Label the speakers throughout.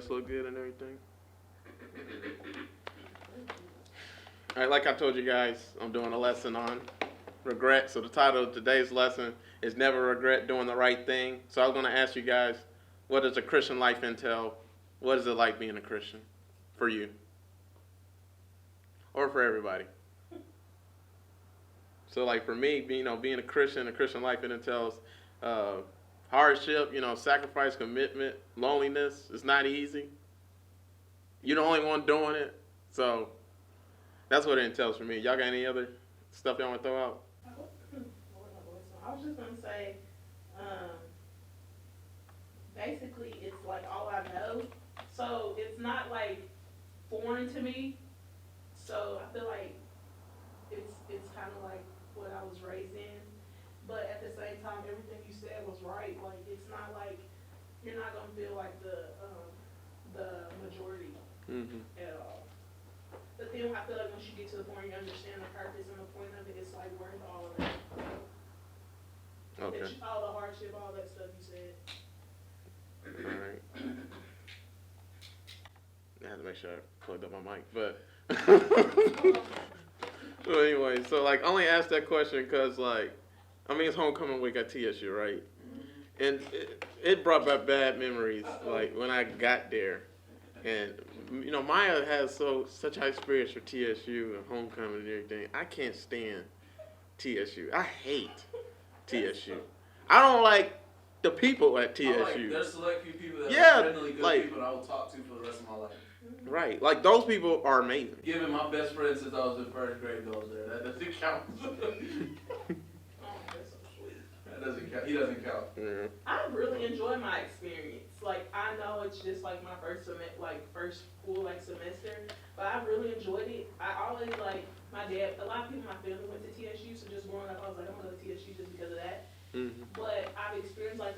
Speaker 1: else look good and everything? All right, like I told you guys, I'm doing a lesson on regret. So the title of today's lesson is Never Regret Doing the Right Thing. So I was going to ask you guys, what does a Christian life entail? What is it like being a Christian for you? Or for everybody? So like for me, being a Christian life, it entails hardship, sacrifice, commitment, loneliness. It's not easy. You're the only one doing it. So that's what it entails for me. Y'all got any other stuff y'all want to throw out?
Speaker 2: I was just going to say, basically, it's like all I know. So it's not like foreign to me. So I feel like it's kind of like what I was raised in. But at the same time, everything you said was right. Like, it's not like you're not going to feel like the majority at all. But then I feel like once you get to the point where you understand the purpose and the point of it, it's like worth all of that.
Speaker 1: Okay.
Speaker 2: All the hardship, all that stuff you said.
Speaker 1: All right. I had to make sure I plugged up my mic, but so anyway, so like I only asked that question because it's homecoming week at TSU, right? And it brought back bad memories, like when I got there, and Maya has such high spirits for TSU and homecoming and everything. I can't stand TSU. I hate TSU. I don't like the people at TSU.
Speaker 3: There's select few people that
Speaker 1: are
Speaker 3: genuinely good people that I will talk to for the rest of my life.
Speaker 1: Right, like those people are amazing.
Speaker 3: Given my best friend since I was in first grade goes there, that doesn't count. That doesn't count. He doesn't count.
Speaker 1: Yeah.
Speaker 2: I really enjoy my experience. Like I know it's just like my first full semester, but I really enjoyed it. I always my dad. A lot of people in my family went to TSU, so just growing up, I was like, I'm gonna go to TSU just because of that.
Speaker 1: Mm-hmm.
Speaker 2: But I've experienced PWI.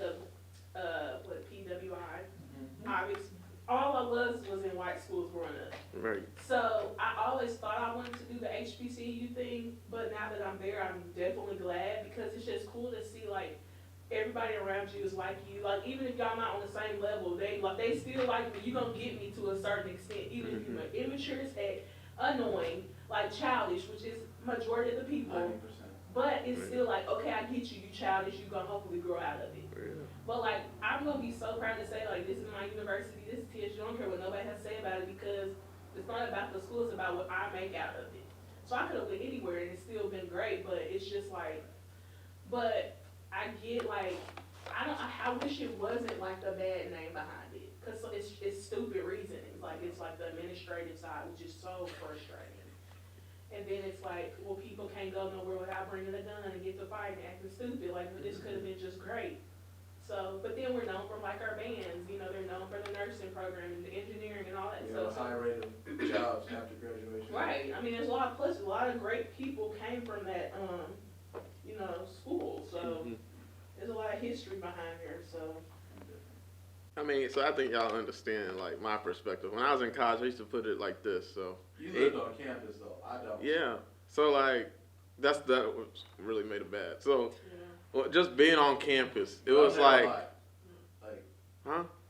Speaker 2: All I was in white schools growing up.
Speaker 1: Right.
Speaker 2: So I always thought I wanted to do the HBCU thing, but now that I'm there, I'm definitely glad because it's just cool to see everybody around you is like you. Like even if y'all not on the same level, they still like me. You gonna get me to a certain extent, even if you're immature as heck, annoying, childish, which is majority of the people.
Speaker 3: 90%.
Speaker 2: But it's still okay, I get you. You childish. You gonna hopefully grow out of it.
Speaker 1: Yeah.
Speaker 2: But I'm gonna be so proud to say this is my university, this is TSU. I don't care what nobody has to say about it because it's not about the school, it's about what I make out of it. So I could have went anywhere and it's still been great, but it's just but I get I wish it wasn't the bad name behind it because it's stupid reasonings. It's the administrative side, which is so frustrating. And then it's people can't go nowhere without bringing a gun and get to fighting and acting stupid. This could have been just great. So, but then we're known for our bands, they're known for the nursing program and the engineering and all that stuff.
Speaker 3: High rate of jobs after graduation.
Speaker 2: Right. There's a lot of great people came from that, school. So there's a lot of history behind here. So.
Speaker 1: So I think y'all understand my perspective. When I was in college, I used to put it like this. So
Speaker 3: you lived on campus though. I don't.
Speaker 1: Yeah. So that really made it bad. So. Yeah. Well, just being on campus, it was
Speaker 3: huh?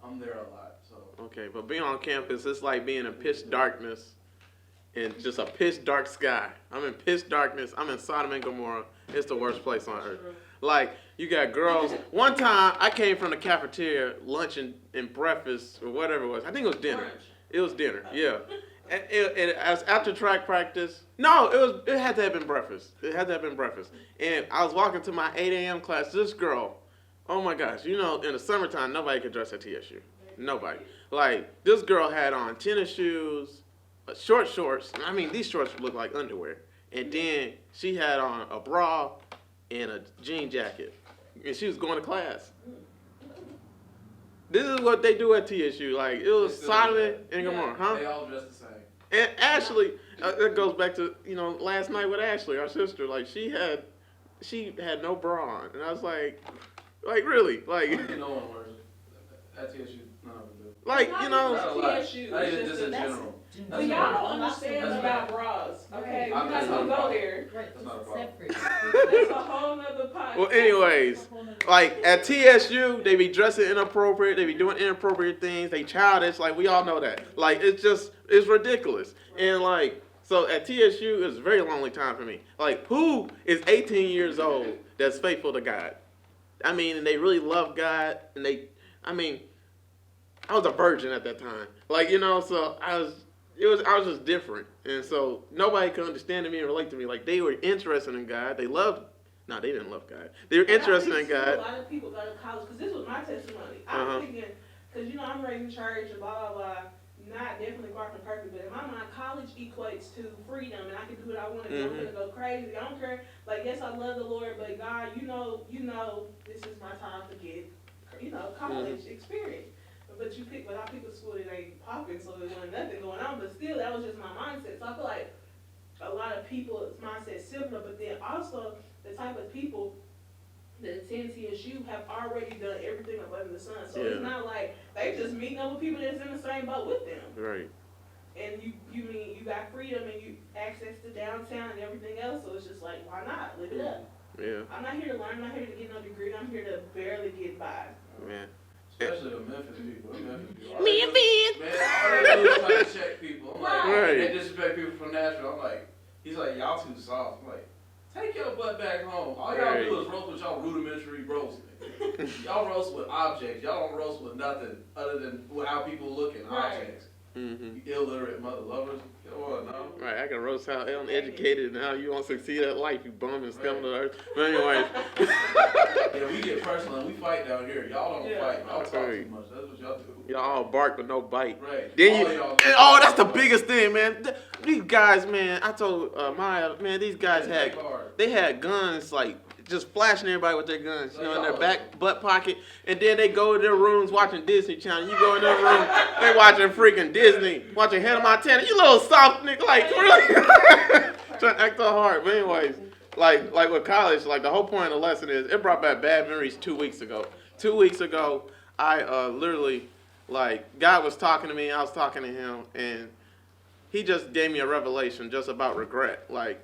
Speaker 3: I'm there a lot, so.
Speaker 1: Okay, but being on campus, it's like being in pitch darkness and just a pitch dark sky. I'm in pitch darkness. I'm in Sodom and Gomorrah. It's the worst place on earth. You got girls. One time, I came from the cafeteria, lunch and breakfast, or whatever it was. I think it was dinner. It was dinner, yeah. And as after track practice, no, it had to have been breakfast. It had to have been breakfast. And I was walking to my 8 a.m. class. This girl, oh my gosh, in the summertime, nobody could dress at TSU. Nobody. This girl had on tennis shoes, short shorts. These shorts look like underwear. And then she had on a bra and a jean jacket. And she was going to class. This is what they do at TSU. It was Sodom and Gomorrah, huh?
Speaker 3: They all dress the same.
Speaker 1: And Ashley, that goes back to last night with Ashley, our sister. She had no bra on, and I was like really,
Speaker 3: No one wears at TSU. None of them do.
Speaker 1: Like,
Speaker 2: Not
Speaker 1: you know.
Speaker 2: just
Speaker 3: Not a lot.
Speaker 2: TSU,
Speaker 3: Not even
Speaker 2: it's
Speaker 3: just
Speaker 2: just
Speaker 3: in
Speaker 2: that's-
Speaker 3: general.
Speaker 2: But y'all don't understand
Speaker 3: That's
Speaker 2: about
Speaker 3: bad.
Speaker 2: bras, okay?
Speaker 4: Right.
Speaker 2: We're not
Speaker 3: That's
Speaker 2: gonna
Speaker 3: not a
Speaker 2: go
Speaker 3: problem.
Speaker 2: there.
Speaker 4: Right,
Speaker 3: That's not a
Speaker 4: it's
Speaker 3: problem.
Speaker 4: separate.
Speaker 2: That's a whole nother podcast.
Speaker 1: Well, anyways, like at TSU, they be dressing inappropriate. They be doing inappropriate things. They childish. Like we all know that. Like it's ridiculous. And like so at TSU, it's a very lonely time for me. Like who is 18 years old that's faithful to God? I mean, and they really love God. And I was a virgin at that time. Like so I was just different. And so nobody could understand me and relate to me. Like they were interested in God. They loved. No, they didn't love God. They were interested in God.
Speaker 2: A lot of people go to college because this was my testimony. I was thinking, because I'm raised in church and blah blah blah. Not definitely far from perfect, but in my mind, college equates to freedom, and I can do what I want to do. I'm gonna go crazy. I don't care. Like yes, I love the Lord, but God, you know, this is my time to get, college experience. But I pick a school that ain't popping, so there wasn't nothing going on. But still, that was just my mindset. So I feel like a lot of people's mindset similar, but then also the type of people that attend TSU have already done everything up under the sun. So it's not like they just meeting up with people that's in the same boat with them.
Speaker 1: Right.
Speaker 2: And you got freedom and you access to downtown and everything else. So it's just like, why not live it up?
Speaker 1: Yeah.
Speaker 2: I'm not here to learn. I'm not here to get no degree. I'm here to barely get by.
Speaker 1: Man.
Speaker 3: Especially the Memphis people.
Speaker 1: Memphis.
Speaker 3: Man, all they do is try to check people. I'm like,
Speaker 1: Right.
Speaker 3: they disrespect people from Nashville. I'm like, he's like, y'all too soft. I'm like, take your butt back home. All y'all do is roast with y'all rudimentary roasting. Y'all roast with objects. Y'all don't roast with nothing other than how people look at objects.
Speaker 1: Mm-hmm.
Speaker 3: You illiterate mother lovers. Come on now.
Speaker 1: Right, I can roast how uneducated and how you won't succeed at life, you bum and scum of the earth. But anyways.
Speaker 3: Yeah, we get personal and we fight down here. Y'all don't fight. Y'all talk too much. That's what y'all do.
Speaker 1: Y'all all bark but no bite.
Speaker 3: Right.
Speaker 1: Then that's the biggest thing, man. These guys, man, I told Maya, man, these guys had guns like just flashing everybody with their guns, in their back butt pocket, and then they go to their rooms watching Disney Channel. You go in their room, they watching freaking Disney, watching Hannah Montana. You little soft nigga, like really trying to act so hard. But anyways, like with college, like the whole point of the lesson is it brought back bad memories 2 weeks ago. 2 weeks ago, I literally like God was talking to me, I was talking to him, and he just gave me a revelation just about regret. Like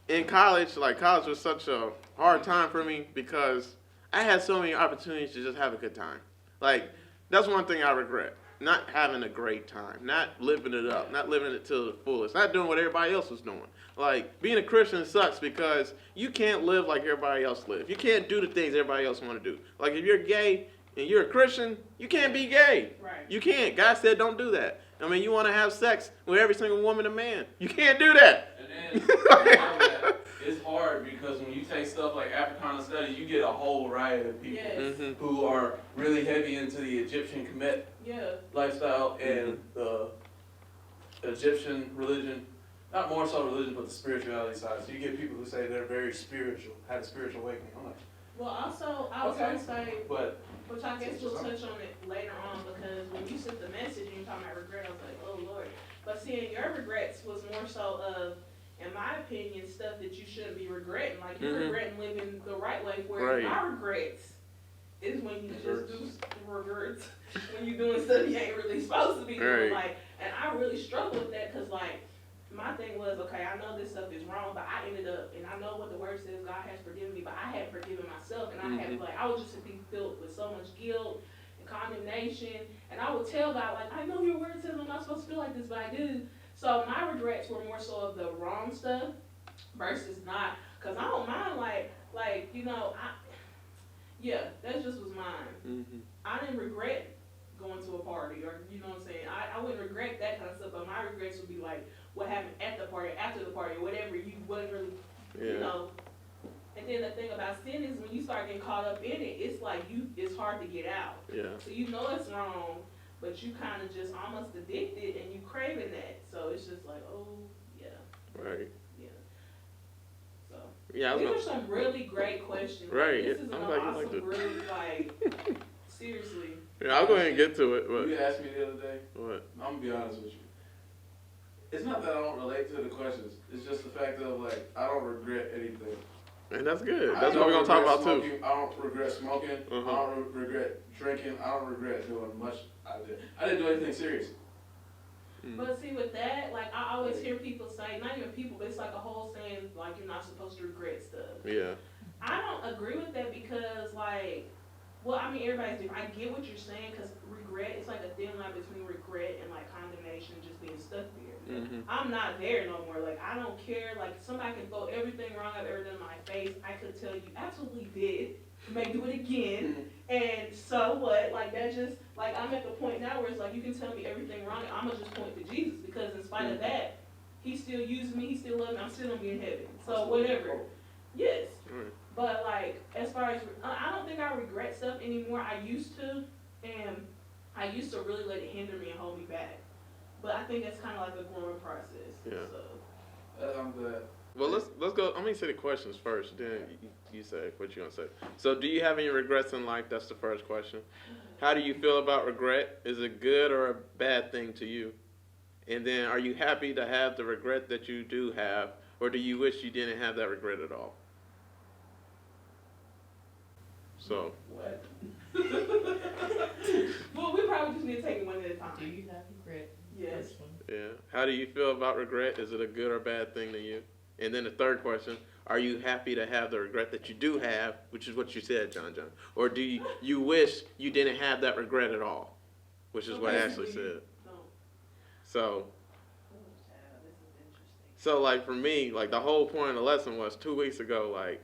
Speaker 1: in college, college was such a hard time for me because I had so many opportunities to just have a good time. Like, that's one thing I regret. Not having a great time. Not living it up. Not living it to the fullest. Not doing what everybody else was doing. Like, being a Christian sucks because you can't live like everybody else lives. You can't do the things everybody else want to do. Like, if you're gay and you're a Christian, you can't be gay.
Speaker 2: Right.
Speaker 1: You can't. God said don't do that. I mean, you want to have sex with every single woman and man. You can't do that.
Speaker 3: And then, it's hard because when you take stuff like Africana studies, you get a whole variety of people who are really heavy into the Egyptian Kemet lifestyle and the Egyptian religion. Not more so religion, but the spirituality side. So you get people who say they're very spiritual, had a spiritual awakening. I'm like,
Speaker 2: well, also, I was going to say, which I guess we'll touch on it later on, because when you sent the message and you're talking about regret, I was like, oh, Lord. But seeing your regrets was more so of, in my opinion, stuff that you shouldn't be regretting. Like, you're regretting living the right way, whereas my regrets is when you just do regrets, when you're doing stuff you ain't really supposed to be doing. Like, and I really struggle with that because, like, my thing was, okay, I know this stuff is wrong, but I ended up, and I know what the word says, God has forgiven me, but I hadn't forgiven myself, and I had, I was just be filled with so much guilt and condemnation, and I would tell God, like, I know your word says I'm not supposed to feel like this, but I do. So my regrets were more so of the wrong stuff versus not, because I don't mind, that just was mine. I didn't regret going to a party, or, you know what I'm saying, I wouldn't regret that kind of stuff, but my regrets would be like, what happened at the party, after the party, whatever, you wasn't really, you know. And then the thing about sin is when you start getting caught up in it, it's like it's hard to get out. Yeah. So you know it's wrong, but you kind of just almost addicted and you craving that. So it's just like, oh, yeah.
Speaker 1: Right.
Speaker 2: Yeah. So.
Speaker 1: Yeah.
Speaker 2: These are some really great questions.
Speaker 1: Right.
Speaker 2: This is an awesome, really, seriously.
Speaker 1: Yeah, I'll go ahead and get to it. But
Speaker 3: you asked me the other day.
Speaker 1: What?
Speaker 3: I'm going to be honest with you. It's not that I don't relate to the questions. It's just the fact of, I don't regret anything.
Speaker 1: And that's good. That's what we're gonna talk about too.
Speaker 3: I don't regret smoking. I don't regret drinking. I don't regret doing much. I didn't do anything serious.
Speaker 2: But see, with that, like, I always hear people say, not even people, but it's like a whole saying, like, you're not supposed to regret stuff.
Speaker 1: Yeah.
Speaker 2: I don't agree with that because, like, well, I mean, everybody's different. I get what you're saying because regret, it's like a thin line between regret and, like, condemnation, just being stuck there. I'm not there no more. Like, I don't care. Like, somebody can throw everything wrong I've ever done in my face. I could tell you absolutely did. You may do it again. And so what? Like, that just, like, I'm at the point now where it's like, you can tell me everything wrong and I'm going to just point to Jesus because in spite of that, he still uses me, he still loves me, I'm still going to be in heaven. So whatever. Yes. But, like, as far as, I don't think I regret stuff anymore. I used to, and I used to really let it hinder me and hold me back. But I think it's kind of like a growing process.
Speaker 1: Yeah.
Speaker 2: So.
Speaker 3: I'm glad.
Speaker 1: Well, let's go. I'm gonna say the questions first. Then you say what you're gonna say. So, do you have any regrets in life? That's the first question. How do you feel about regret? Is it good or a bad thing to you? And then, are you happy to have the regret that you do have, or do you wish you didn't have that regret at all? So.
Speaker 2: What? Well, we probably just need to take it one at a time.
Speaker 4: Do you have regret?
Speaker 2: Yes.
Speaker 1: Yeah. How do you feel about regret? Is it a good or bad thing to you? And then the third question, are you happy to have the regret that you do have, which is what you said, John? Or do you wish you didn't have that regret at all, which is what Ashley said. So like for me, like the whole point of the lesson was 2 weeks ago, like,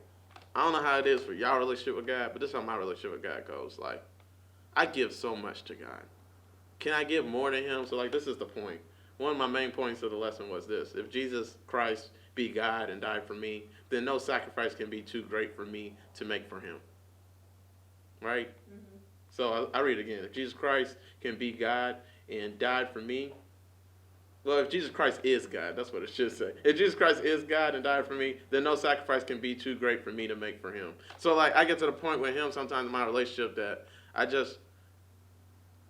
Speaker 1: I don't know how it is for y'all relationship with God, but this is how my relationship with God goes. Like, I give so much to God. Can I give more to him? So like, this is the point. One of my main points of the lesson was this. If Jesus Christ be God and died for me, then no sacrifice can be too great for me to make for him. Right? So I read it again. If Jesus Christ can be God and died for me, well, if Jesus Christ is God, that's what it should say. If Jesus Christ is God and died for me, then no sacrifice can be too great for me to make for him. So like, I get to the point with him sometimes in my relationship that I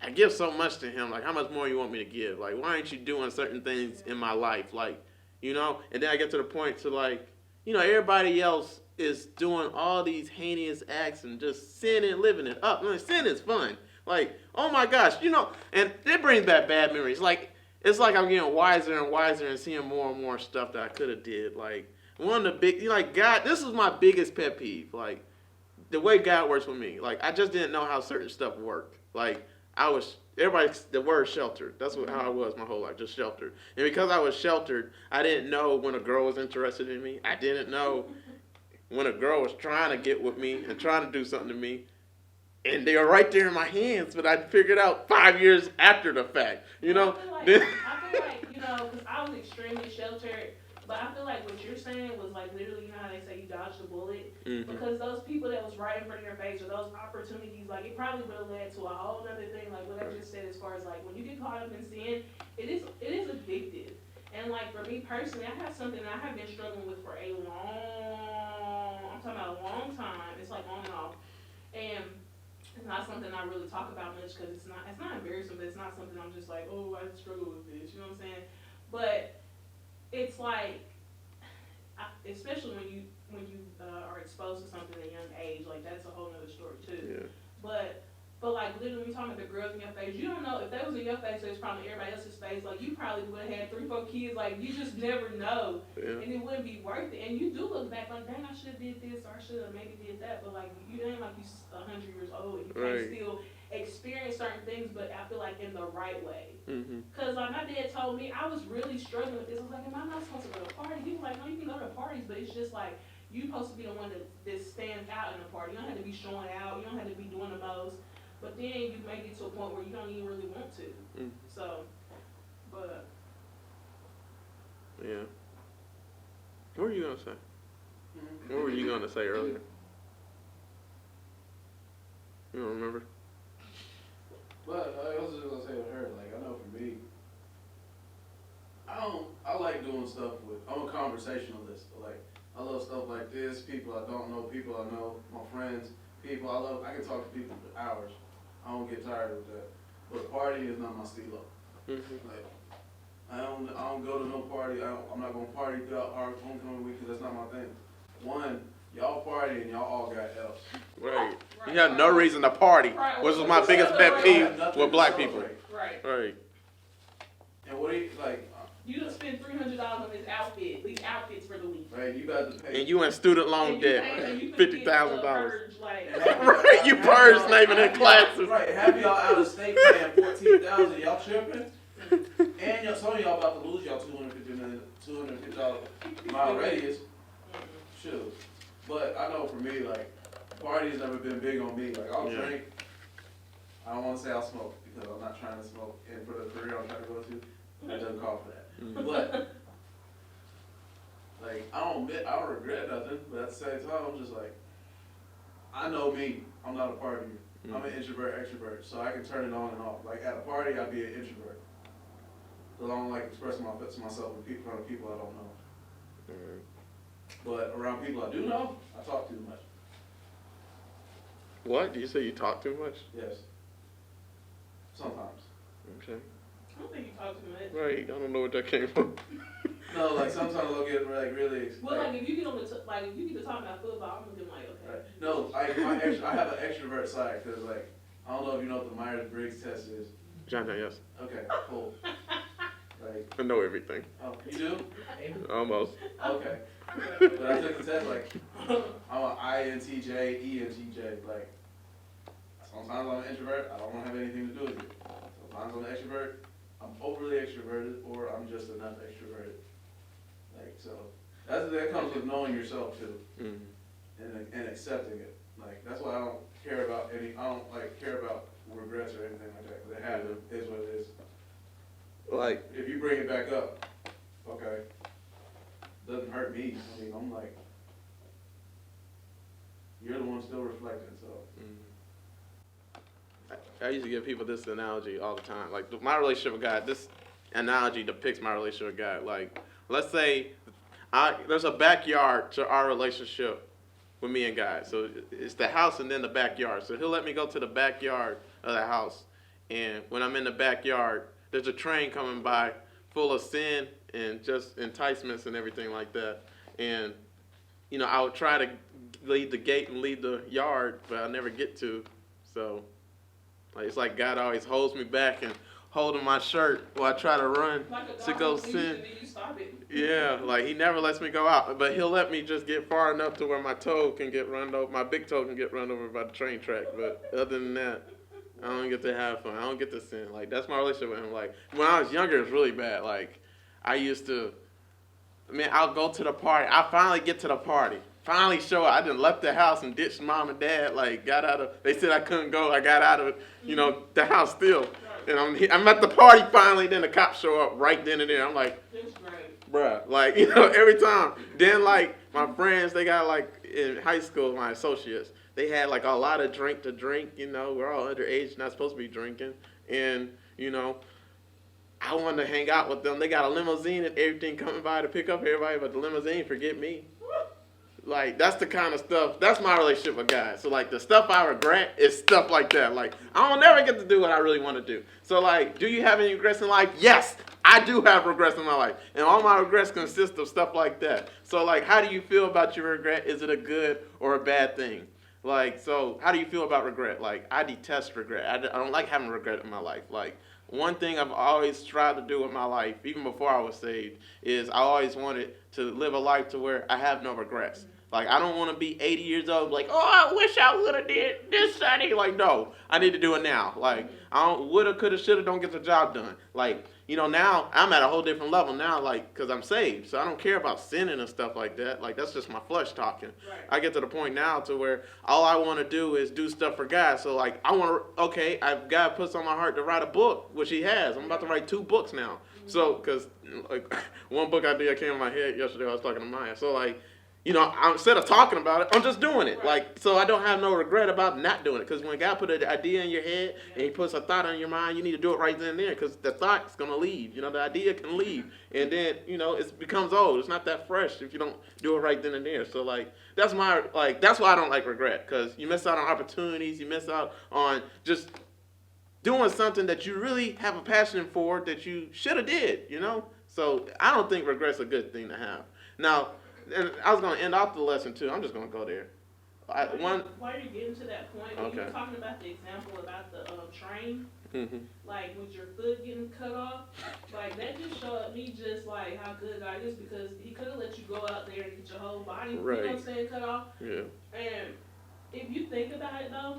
Speaker 1: give so much to him. Like, how much more you want me to give? Like, why aren't you doing certain things in my life? Like, you know? And then I get to the point to like, you know, everybody else is doing all these heinous acts and just sinning, living it up. I mean, sin is fun. Like, oh my gosh, you know? And it brings back bad memories. Like, it's like I'm getting wiser and wiser and seeing more and more stuff that I could have did. Like, one of the big, like, God, this is my biggest pet peeve. Like, the way God works with me. Like, I just didn't know how certain stuff worked. Like, the word sheltered. That's how I was my whole life, just sheltered. And because I was sheltered, I didn't know when a girl was interested in me. I didn't know when a girl was trying to get with me and trying to do something to me. And they were right there in my hands, but I figured out 5 years after the fact, you know?
Speaker 2: I feel like, you know, because I was extremely sheltered, but I feel like what you're saying was like literally, you know how they say you dodged a bullet? Because those people that was right in front of your face or those opportunities, like it probably would have led to a whole other thing, like what I just said as far as like when you get caught up in sin, it is addictive. And like for me personally, I have something that I have been struggling with for I'm talking about a long time. It's like on and off. And it's not something I really talk about much because it's not embarrassing, but it's not something I'm just like, oh, I struggle with this, you know what I'm saying? But it's like, especially when you are exposed to something at a young age, like that's a whole nother story too.
Speaker 1: Yeah.
Speaker 2: But like literally when you're talking about the girls in your face, you don't know if they was in your face, so it's probably everybody else's face. Like you probably would have had 3-4 kids. Like you just never know, and it wouldn't be worth it. And you do look back like, dang, I should have did this or I should have maybe did that. But like you ain't like you 100 years old. You can still experience certain things, but I feel like in the right way. Cause like my dad told me, I was really struggling with this. I was like, am I not supposed to go to parties? He was like, no, you can go to parties, but it's just like you're supposed to be the one that stands out in the party. You don't have to be showing out. You don't have to be doing the most. But then you may get to a point where you don't even really want to. So, but.
Speaker 1: Yeah. What were you going to say? What were you going to say earlier? You don't remember?
Speaker 3: But I was just going to say with her, like, I know for me, I like doing stuff I'm a conversationalist. Like, I love stuff like this, people I don't know, people I know, my friends, I can talk to people for hours. I don't get tired of that. But party is not my stilo. Like, I don't go to no party. I'm not gonna party throughout our homecoming week because that's not my thing. One, y'all party and y'all all got L's.
Speaker 1: Right. You have no reason to party, which was my biggest pet peeve with black people. Right.
Speaker 3: And what do you, like...
Speaker 2: You just spend $300 on these outfits for the week.
Speaker 3: Right, you got to pay.
Speaker 1: And you in student loan debt, $50,000.
Speaker 2: Right,
Speaker 1: you purge naming in classes.
Speaker 3: Right, half y'all out of state paying $14,000, y'all tripping, and some of y'all about to lose y'all $250 mile radius. Shoot, but I know for me, like, party's never been big on me. Like, I'll drink. I don't want to say I'll smoke because I'm not trying to smoke, and for the career I'm trying to go to, that doesn't call for that. But like, I don't regret nothing, but at the same time, I'm just like, I know me. I'm not a partier. I'm an introvert, extrovert, so I can turn it on and off. Like at a party, I'd be an introvert. Because I don't like expressing myself in front of people I don't know. But around people I do know, I talk too much.
Speaker 1: What? Do you say you talk too much?
Speaker 3: Yes. Sometimes.
Speaker 1: Okay.
Speaker 2: I don't think you talk too much.
Speaker 1: Right. I don't know where that came from.
Speaker 3: No, like sometimes I'll get like really.
Speaker 2: Well, like if you get on the if you get to talking about football, I'm gonna be like, okay.
Speaker 3: Right. No, I have an extrovert side because like I don't know if you know what the Myers-Briggs test is.
Speaker 1: John, yes.
Speaker 3: Okay, cool. Like
Speaker 1: I know everything.
Speaker 3: Oh, you do?
Speaker 1: Almost.
Speaker 3: Okay. But I took the test like I'm an INTJ, ENTJ. Like sometimes I'm an introvert. I don't want to have anything to do with it. Sometimes I'm an extrovert. I'm overly extroverted, or I'm just enough extroverted. Like so, that comes with knowing yourself too, and accepting it. Like that's why I don't care about regrets or anything like that. Because it happened. It is what it is.
Speaker 1: Like
Speaker 3: if you bring it back up, okay, doesn't hurt me. I mean, I'm like, you're the one still reflecting. So.
Speaker 1: I used to give people this analogy all the time. Like my relationship with God, this analogy depicts my relationship with God. Like let's say there's a backyard to our relationship with me and God. So it's the house and then the backyard. So he'll let me go to the backyard of the house. And when I'm in the backyard, there's a train coming by full of sin and just enticements and everything like that. And, you know, I would try to leave the gate and leave the yard, but I never get to. So like, it's like God always holds me back and holding my shirt while I try to run to go sin. Yeah, like he never lets me go out, but he'll let me just get far enough to where my toe can get run over, my big toe can get run over by the train track. But other than that, I don't get to have fun. I don't get to sin. Like that's my relationship with him. Like when I was younger, it was really bad. Like I'll go to the party. I finally get to the party. Finally show up. I done left the house and ditched mom and dad. Like they said I couldn't go. I got out of the house still. And I'm at the party finally. Then the cops show up right then and there. I'm like, bruh, like every time. Then like my friends, they got like in high school, my associates, they had like a lot of drink to drink. We're all underage, not supposed to be drinking, and I wanted to hang out with them. They got a limousine and everything coming by to pick up everybody, but the limousine forget me. Like, that's the kind of stuff, that's my relationship with God. So, like, the stuff I regret is stuff like that. Like, I don't never get to do what I really want to do. So, like, do you have any regrets in life? Yes, I do have regrets in my life. And all my regrets consist of stuff like that. So, like, how do you feel about your regret? Is it a good or a bad thing? Like, so, how do you feel about regret? Like, I detest regret. I don't like having regret in my life. Like, one thing I've always tried to do with my life, even before I was saved, is I always wanted to live a life to where I have no regrets. Like, I don't want to be 80 years old, like, oh, I wish I would have did this, Sonny. Like, no, I need to do it now. Like, I don't, woulda, coulda, shoulda, don't get the job done. Like, now I'm at a whole different level now, like, because I'm saved. So I don't care about sinning and stuff like that. Like, that's just my flesh talking. Right. I get to the point now to where all I want to do is do stuff for God. So, like, God puts on my heart to write a book, which he has. I'm about to write 2 books now. So, because, like, one book idea came in my head yesterday, I was talking to Maya. So, like, instead of talking about it, I'm just doing it. Right. Like, so I don't have no regret about not doing it. Because when God put an idea in your head and he puts a thought in your mind, you need to do it right then and there. Because the thought's going to leave. The idea can leave. And then, it becomes old. It's not that fresh if you don't do it right then and there. So, like, that's why I don't like regret. Because you miss out on opportunities. You miss out on just doing something that you really have a passion for that you should have did, So I don't think regret's a good thing to have. Now, and I was gonna end off the lesson too. I'm just gonna go there.
Speaker 2: While you're getting to that point, when
Speaker 1: okay.
Speaker 2: you were talking about the example about the train,
Speaker 1: mm-hmm.
Speaker 2: like with your foot getting cut off, like that just showed me just like how good God is, because He could have let you go out there and get your whole body,
Speaker 1: right.
Speaker 2: you know what I'm saying, cut off.
Speaker 1: Yeah.
Speaker 2: And if you think about it though,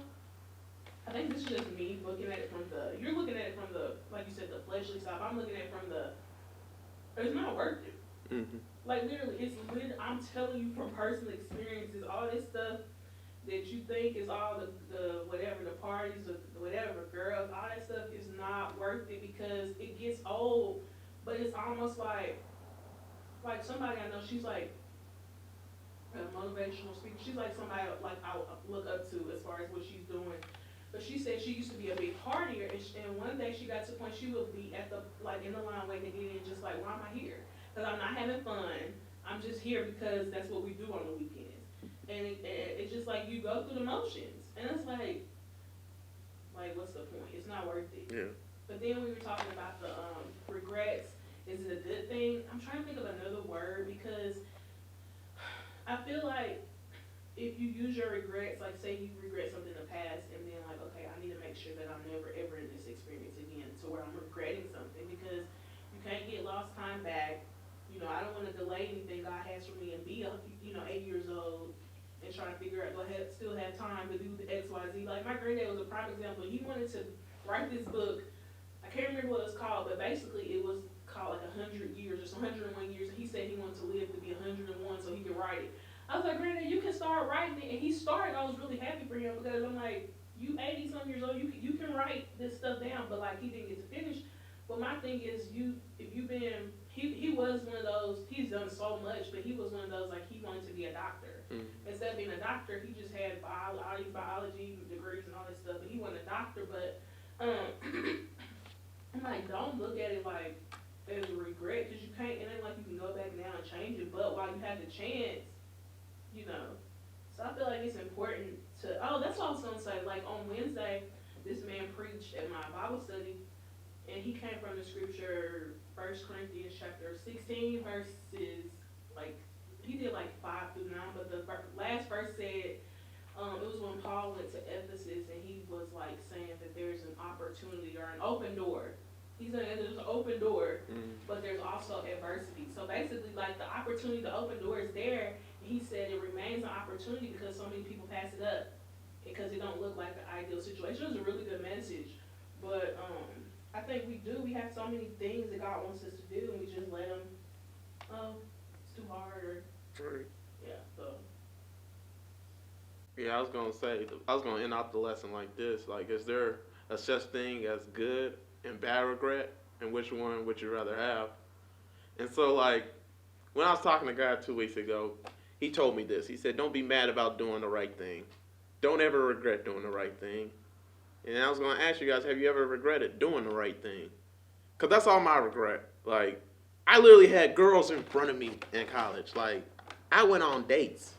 Speaker 2: I think this is just me looking at it from you're looking at it from the, like you said, the fleshly side. I'm looking at it from it's not worth it.
Speaker 1: Mm-hmm.
Speaker 2: Like literally, I'm telling you from personal experiences, all this stuff that you think is all the whatever, the parties, or whatever, girls, all that stuff is not worth it, because it gets old. But it's almost like somebody I know, she's like a motivational speaker. She's like somebody like I look up to as far as what she's doing. But she said she used to be a big partier, and one day she got to the point she would be at in the line waiting to get in, just like, why am I here? Because I'm not having fun. I'm just here because that's what we do on the weekends. And it's just like you go through the motions, and it's like what's the point? It's not worth it.
Speaker 1: Yeah.
Speaker 2: But then we were talking about the regrets. Is it a good thing? I'm trying to think of another word, because I feel like if you use your regrets, like say you regret something in the past, and then like, okay, I need to make sure that I'm never ever in this experience again, to where I'm regretting something, because you can't get lost time back. You know, I don't want to delay anything God has for me and be 8 years old and try to figure out, still have time to do the X, Y, Z. Like my granddad was a prime example. He wanted to write this book. I can't remember what it was called, but basically it was called like 100 years or some 101 years. And he said he wanted to live to be 101 so he could write it. I was like, Granddad, you can start writing it. And he started. I was really happy for him, because I'm like, you 80-some years old, you can write this stuff down, but like he didn't get to finish. But my thing is, if you've been, he was one of those, he's done so much, but he was one of those, like, he wanted to be a doctor. Mm-hmm. Instead of being a doctor, he just had all these biology degrees and all this stuff, but he wasn't a doctor. But I'm like, don't look at it like as a regret, because you can't, it ain't like you can go back now and change it, but while you have the chance, So I feel like it's important to, that's what I was going to say, like on Wednesday, this man preached at my Bible study, and he came from the scripture, 1 Corinthians chapter 16, verses, like, he did like 5 through 9, but the last verse said, it was when Paul went to Ephesus, and he was like saying that there's an opportunity or an open door. He said there's an open door, but there's also adversity. So basically, like, the opportunity to open door is there, and he said it remains an opportunity because so many people pass it up because it don't look like the ideal situation. It was a really good message, but I think we have so many things that God wants us to do, and we just let them, it's too hard, or, yeah, so.
Speaker 1: Yeah, I was going to end off the lesson like this. Like, is there a such thing as good and bad regret, and which one would you rather have? And so, like, when I was talking to God 2 weeks ago, he told me this. He said, don't be mad about doing the right thing. Don't ever regret doing the right thing. And I was going to ask you guys, have you ever regretted doing the right thing? Because that's all my regret. Like, I literally had girls in front of me in college. Like, I went on dates.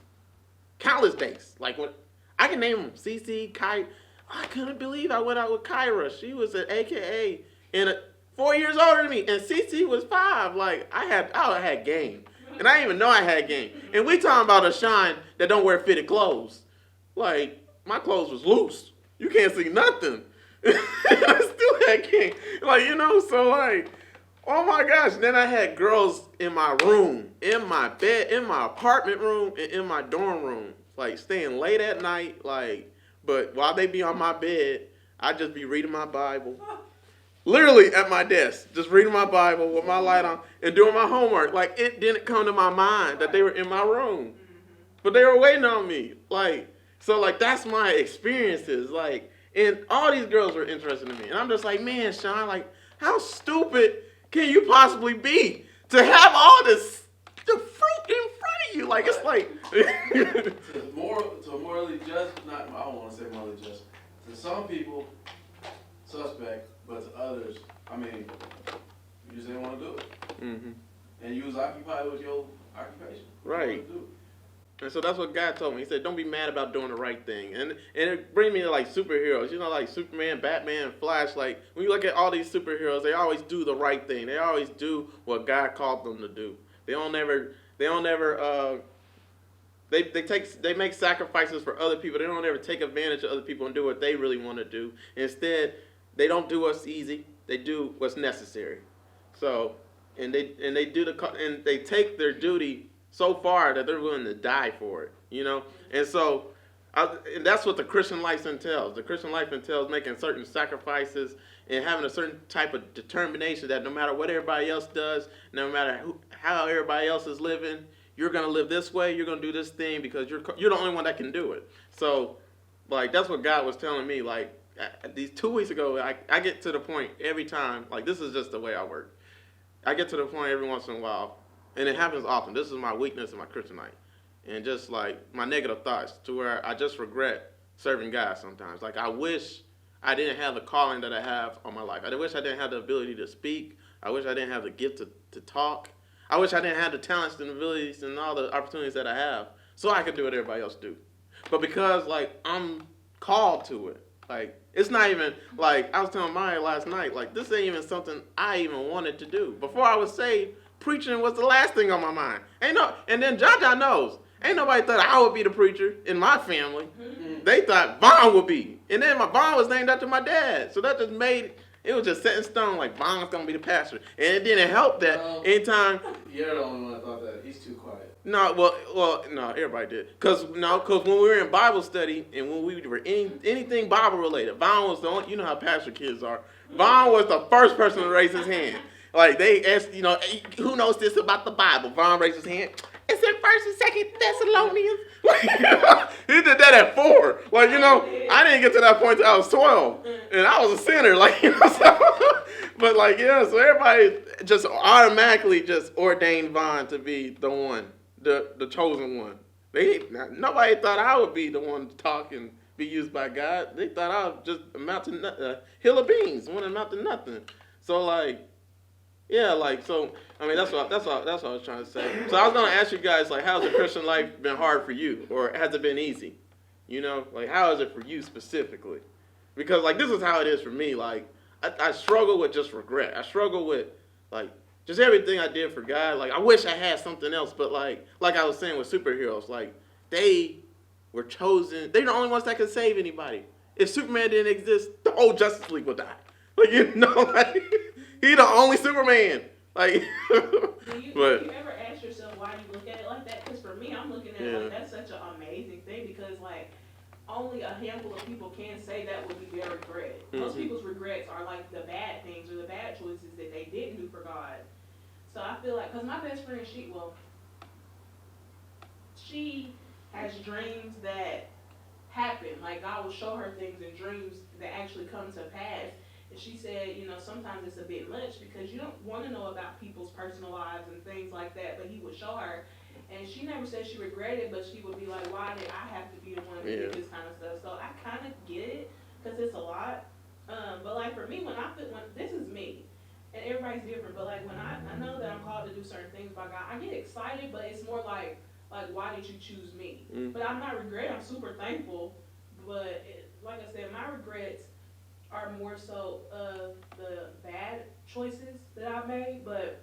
Speaker 1: Countless dates. Like, when I can name them. Cece, Kai. I couldn't believe I went out with Kyra. She was an AKA and 4 years older than me. And Cece was 5. Like, I had game. And I didn't even know I had game. And we talking about a shine that don't wear fitted clothes. Like, my clothes was loose. You can't see nothing. I still had game. Like, so like, oh my gosh. Then I had girls in my room, in my bed, in my apartment room, and in my dorm room. Like, staying late at night. Like, but while they be on my bed, I just be reading my Bible. Literally at my desk, just reading my Bible with my light on and doing my homework. Like, it didn't come to my mind that they were in my room. But they were waiting on me. Like, so, like, that's my experiences. Like, and all these girls were interested in me. And I'm just like, man, Sean, like, how stupid can you possibly be to have all this the fruit in front of you? Like, it's like...
Speaker 3: to morally judge, I don't want to say morally judge. To some people, suspect, but to others, I mean, you just didn't want to do it. Mm-hmm. And you was occupied with your occupation.
Speaker 1: Right. And so that's what God told me. He said, don't be mad about doing the right thing. And it brings me to, like, superheroes. Like Superman, Batman, Flash. Like, when you look at all these superheroes, they always do the right thing. They always do what God called them to do. They don't ever They don't ever they make sacrifices for other people. They don't ever take advantage of other people and do what they really want to do. Instead, they don't do what's easy. They do what's necessary. So, and they take their duty so far that they're willing to die for it. You know, and so. And that's what the Christian life entails. The Christian life entails making certain sacrifices and having a certain type of determination that no matter what everybody else does, no matter how everybody else is living, you're going to live this way, you're going to do this thing because you're the only one that can do it. So, like, that's what God was telling me. Like, these 2 weeks ago, I get to the point every time, like, this is just the way I work. I get to the point every once in a while, and it happens often. This is my weakness in my kryptonite. And just like my negative thoughts to where I just regret serving God sometimes. Like I wish I didn't have the calling that I have on my life. I wish I didn't have the ability to speak. I wish I didn't have the gift to talk. I wish I didn't have the talents and abilities and all the opportunities that I have so I could do what everybody else do. But because like I'm called to it, like it's not even like I was telling Maya last night, like this ain't even something I even wanted to do. Before I was saved, preaching was the last thing on my mind. And then Jaja knows. Ain't nobody thought I would be the preacher in my family. Mm-hmm. They thought Vaughn would be. And then my Vaughn was named after my dad. So that just made, it was just set in stone, like Vaughn's going to be the pastor. And it didn't help that anytime.
Speaker 3: You're the only one that thought that. He's too quiet.
Speaker 1: No, no, everybody did. Because when we were in Bible study and when we were anything Bible related, Vaughn was the only, you know how pastor kids are. Vaughn was the first person to raise his hand. Like they asked, who knows this about the Bible? Vaughn raised his hand. It's in 1st and 2nd Thessalonians. He did that at 4. Like, I didn't get to that point till I was 12. And I was a sinner. Like, but like, yeah, so everybody just automatically just ordained Vaughn to be the one, the chosen one. Nobody thought I would be the one to talk and be used by God. They thought I would just amount to hill of beans, wouldn't amount to nothing. So like, yeah, like, so, I mean, that's what I was trying to say. So I was going to ask you guys, like, how's the Christian life been hard for you? Or has it been easy? Like, how is it for you specifically? Because, like, this is how it is for me. Like, I struggle with just regret. I struggle with, like, just everything I did for God. Like, I wish I had something else. But, like I was saying with superheroes, like, they were chosen. They're the only ones that could save anybody. If Superman didn't exist, the whole Justice League would die. Like, like... He the only Superman. Like,
Speaker 2: do you ever ask yourself why you look at it like that? Because for me, I'm looking at it like that's such an amazing thing because, like, only a handful of people can say that would be their regret. Mm-hmm. Most people's regrets are, like, the bad things or the bad choices that they didn't do for God. So I feel like, because my best friend, she has dreams that happen. Like, God will show her things in dreams that actually come to pass. And she said, sometimes it's a bit much because you don't want to know about people's personal lives and things like that, but he would show her. And she never said she regretted, but she would be like, why did I have to be the one to do this kind of stuff? So I kind of get it because it's a lot. But like for me, when this is me, and everybody's different, but like when I know that I'm called to do certain things by God, I get excited, but it's more like why did you choose me? Mm-hmm. But I'm not regretting, I'm super thankful. But like I said, my regrets are more so of the bad choices that I made, but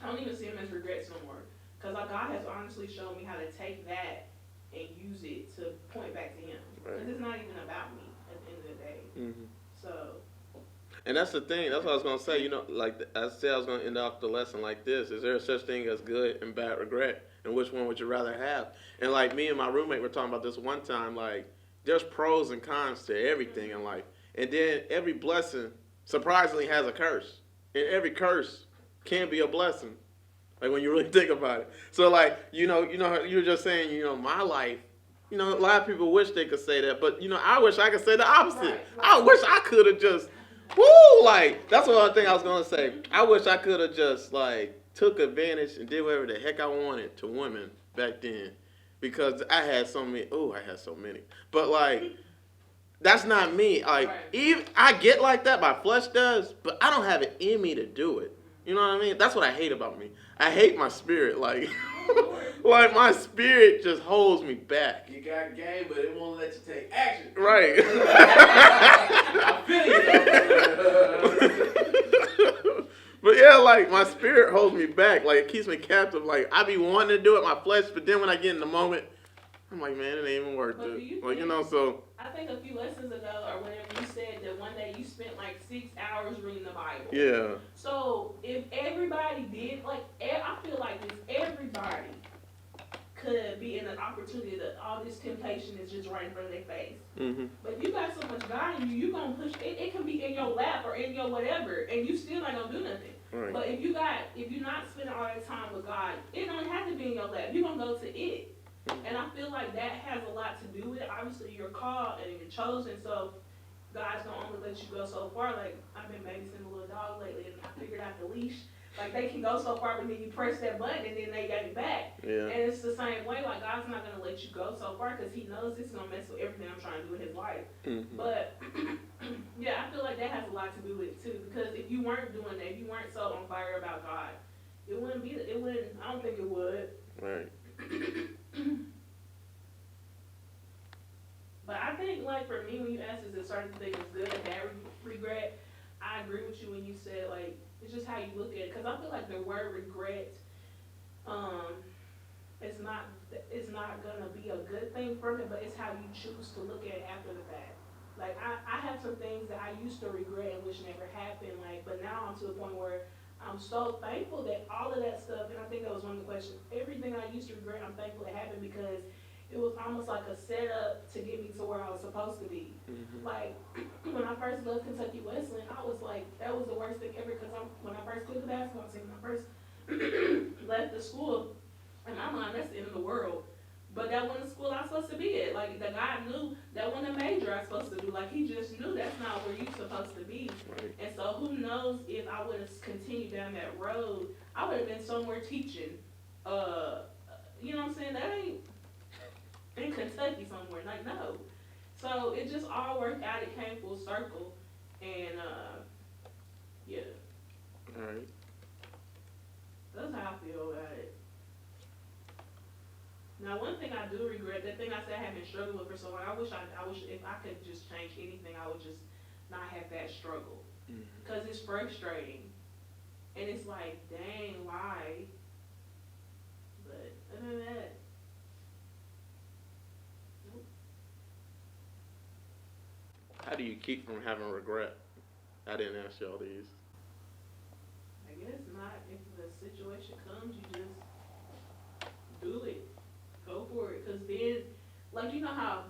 Speaker 2: I don't even see them as regrets no more. Because God has honestly shown me how to take that and use it to point back to Him. Because it's not even about me at the end of the day. Mm-hmm. So.
Speaker 1: And that's the thing. That's what I was going to say. Like I said, I was going to end off the lesson like this. Is there such thing as good and bad regret? And which one would you rather have? And like me and my roommate were talking about this one time. Like, there's pros and cons to everything in life. And then every blessing surprisingly has a curse. And every curse can be a blessing. Like when you really think about it. So like, you were just saying, my life, a lot of people wish they could say that, but I wish I could say the opposite. Right. I wish I could have just, like, that's one thing I was going to say. I wish I could have just like took advantage and did whatever the heck I wanted to women back then. Because I had so many, but like, that's not me. Like, even I get like that, my flesh does, but I don't have it in me to do it. You know what I mean? That's what I hate about me. I hate my spirit. Like, like my spirit just holds me back.
Speaker 3: You got game, but it won't let you take action.
Speaker 1: Right. I But yeah, like my spirit holds me back. Like it keeps me captive. Like I be wanting to do it, my flesh, but then when I get in the moment, I'm like, man, it ain't even worth it. Like so.
Speaker 2: I think a few lessons ago, or whenever you said that one day you spent like 6 hours reading the Bible.
Speaker 1: Yeah.
Speaker 2: So if everybody did, like, I feel like if everybody could be in an opportunity that all this temptation is just right in front of their face.
Speaker 1: Mm-hmm.
Speaker 2: But if you got so much God in you, you gonna push it. It can be in your lap or in your whatever, and you still not gonna do nothing.
Speaker 1: Right.
Speaker 2: But if you're not spending all that time with God, it don't have to be in your lap. You're gonna go to it. And I feel like that has a lot to do with it. Obviously, you're called and you're chosen, so God's gonna only let you go so far. Like, I've been babysitting a little dog lately, and I figured out the leash. Like, they can go so far, but then you press that button, and then they got it back.
Speaker 1: Yeah.
Speaker 2: And it's the same way. Like, God's not gonna let you go so far because He knows this is gonna mess with everything I'm trying to do in His life.
Speaker 1: Mm-hmm.
Speaker 2: But yeah, I feel like that has a lot to do with it too. Because if you weren't doing that, if you weren't so on fire about God, it wouldn't be. It wouldn't. I don't think it would.
Speaker 1: Right.
Speaker 2: But I think, like, for me, when you ask is a certain thing is good or bad regret, I agree with you when you said, like, it's just how you look at it. Because I feel like the word regret, it's not going to be a good thing from it, but it's how you choose to look at it after the fact. Like, I have some things that I used to regret and wish never happened, like, but now I'm to the point where I'm so thankful that all of that stuff, and I think that was one of the questions, everything I used to regret, I'm thankful it happened because it was almost like a setup to get me to where I was supposed to be. Mm-hmm. Like, when I first left Kentucky Wesleyan, I was like, that was the worst thing ever because when I first quit the basketball team, when I first left the school, in my mind, that's the end of the world. But that wasn't the school I was supposed to be at. Like, the guy knew that wasn't a major I was supposed to do. Like, he just knew that's not where you're supposed to be. Right. And so who knows if I would have continued down that road, I would have been somewhere teaching. You know what I'm saying? That ain't in Kentucky somewhere. Like, no. So it just all worked out. It came full circle. And, yeah.
Speaker 1: All right.
Speaker 2: That's how I feel about it. Now, one thing I do regret, that thing I said I have been struggling with for so long, I wish if I could just change anything, I would just not have that struggle. Because it's frustrating. And it's like, dang, why? But other than that, nope.
Speaker 1: How do you keep from having regret? I didn't ask you all these.
Speaker 2: I guess not. If the situation comes, you just do it. Go for it. Because then, like, you know how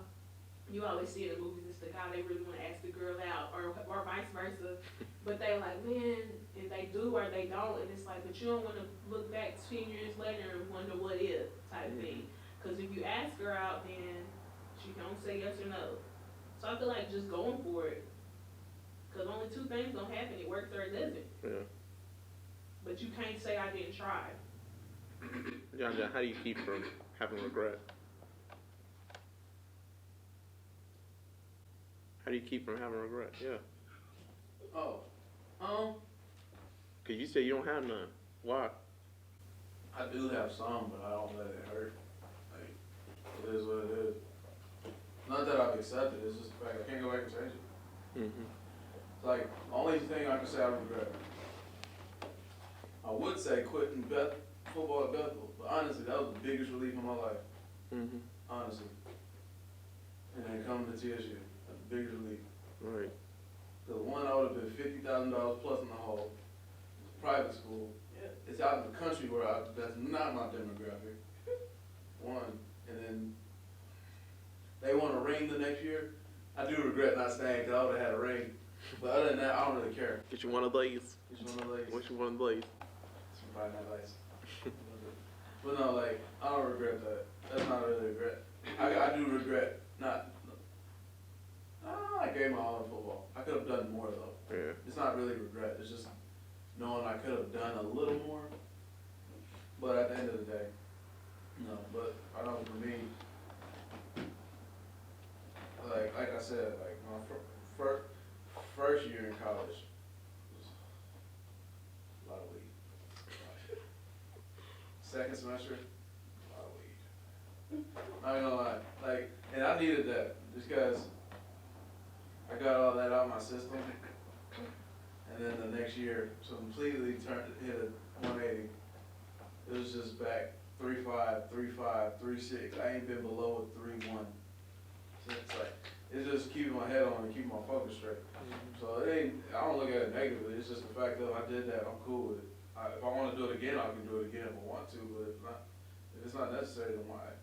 Speaker 2: you always see in the movies, it's the guy they really want to ask the girl out, or vice versa. But they like, man, and they do or they don't. And it's like, but you don't want to look back 10 years later and wonder what if type thing. Because if you ask her out, then she don't say yes or no. So I feel like just going for it. Because only two things gonna happen. It works or it doesn't.
Speaker 1: Yeah.
Speaker 2: But you can't say I didn't try.
Speaker 1: John, how do you keep from having regret? How do you keep from having regret? Yeah. Cause you say you don't have none. Why?
Speaker 3: I do have some, but I don't let it hurt. Like, it is what it is. Not that I've accepted it, it's just the fact I can't go back and change it.
Speaker 1: Mm-hmm.
Speaker 3: It's like, the only thing I can say I regret. I would say quitting football at Bethel, but honestly, that was the biggest relief in my life.
Speaker 1: Mm-hmm.
Speaker 3: Honestly. And then coming to TSU, that's the biggest relief.
Speaker 1: Right.
Speaker 3: The one I would have been $50,000 plus in the hole. It's a private school.
Speaker 2: Yeah.
Speaker 3: It's out in the country where that's not my demographic. One, and then they want a ring the next year. I do regret not staying because I would have had a ring. But other than that, I don't really care.
Speaker 1: Get you one of these.
Speaker 3: Get you one of these.
Speaker 1: What you one of these?
Speaker 3: Some probably not nice. But no, like, I don't regret that. That's not really a regret. I do regret not. I gave my all in football. I could have done more though.
Speaker 1: Yeah.
Speaker 3: It's not really regret. It's just knowing I could have done a little more. But at the end of the day, no. But I know for me, like I said, like my first year in college was a lot of weed. Second semester, a lot of weed. Not gonna lie, like, and I needed that just because I got all that out of my system, and then the next year, so completely hit a 180. It was just back 3.5, 3.5, 3.6. I ain't been below a 3.1. So it's like, it's just keeping my head on and keeping my focus straight. So it ain't, I don't look at it negatively, it's just the fact that I did that, I'm cool with it. If I want to do it again, I can do it again if I want to, but if it's not necessary, then why?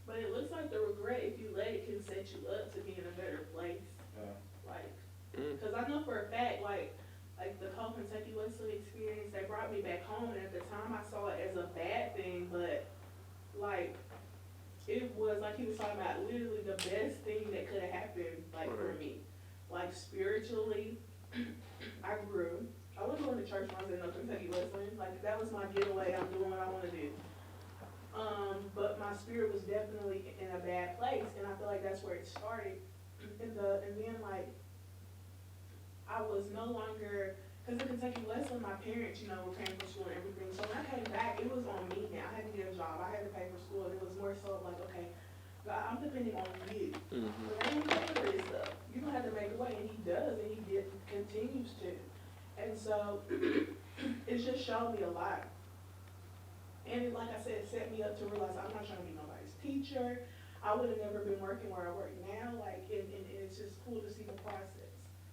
Speaker 2: But it looks like the regret, if you let it, can set you up to be in a better place.
Speaker 3: Yeah.
Speaker 2: Like, because I know for a fact, like the whole Kentucky Wesleyan experience, they brought me back home, and at the time I saw it as a bad thing, but like, it was like he was talking about literally the best thing that could have happened, like for me. Like spiritually, I grew. I wasn't going to church when I was in Kentucky Wesleyan. Like that was my getaway. I'm doing what I want to do. But my spirit was definitely in a bad place, and I feel like that's where it started. And then like I was no longer, because in Kentucky Wesleyan, my parents, were paying for school and everything. So when I came back, it was on me now. I had to get a job. I had to pay for school. And it was more so like, okay, God, I'm depending on you. But I ain't paying for this stuff. You don't have to make a way, and he does, and he continues to. And so it's just shown me a lot. And like I said, it set me up to realize I'm not trying to be nobody's teacher. I would have never been working where I work now. Like, and it's just cool to see the process.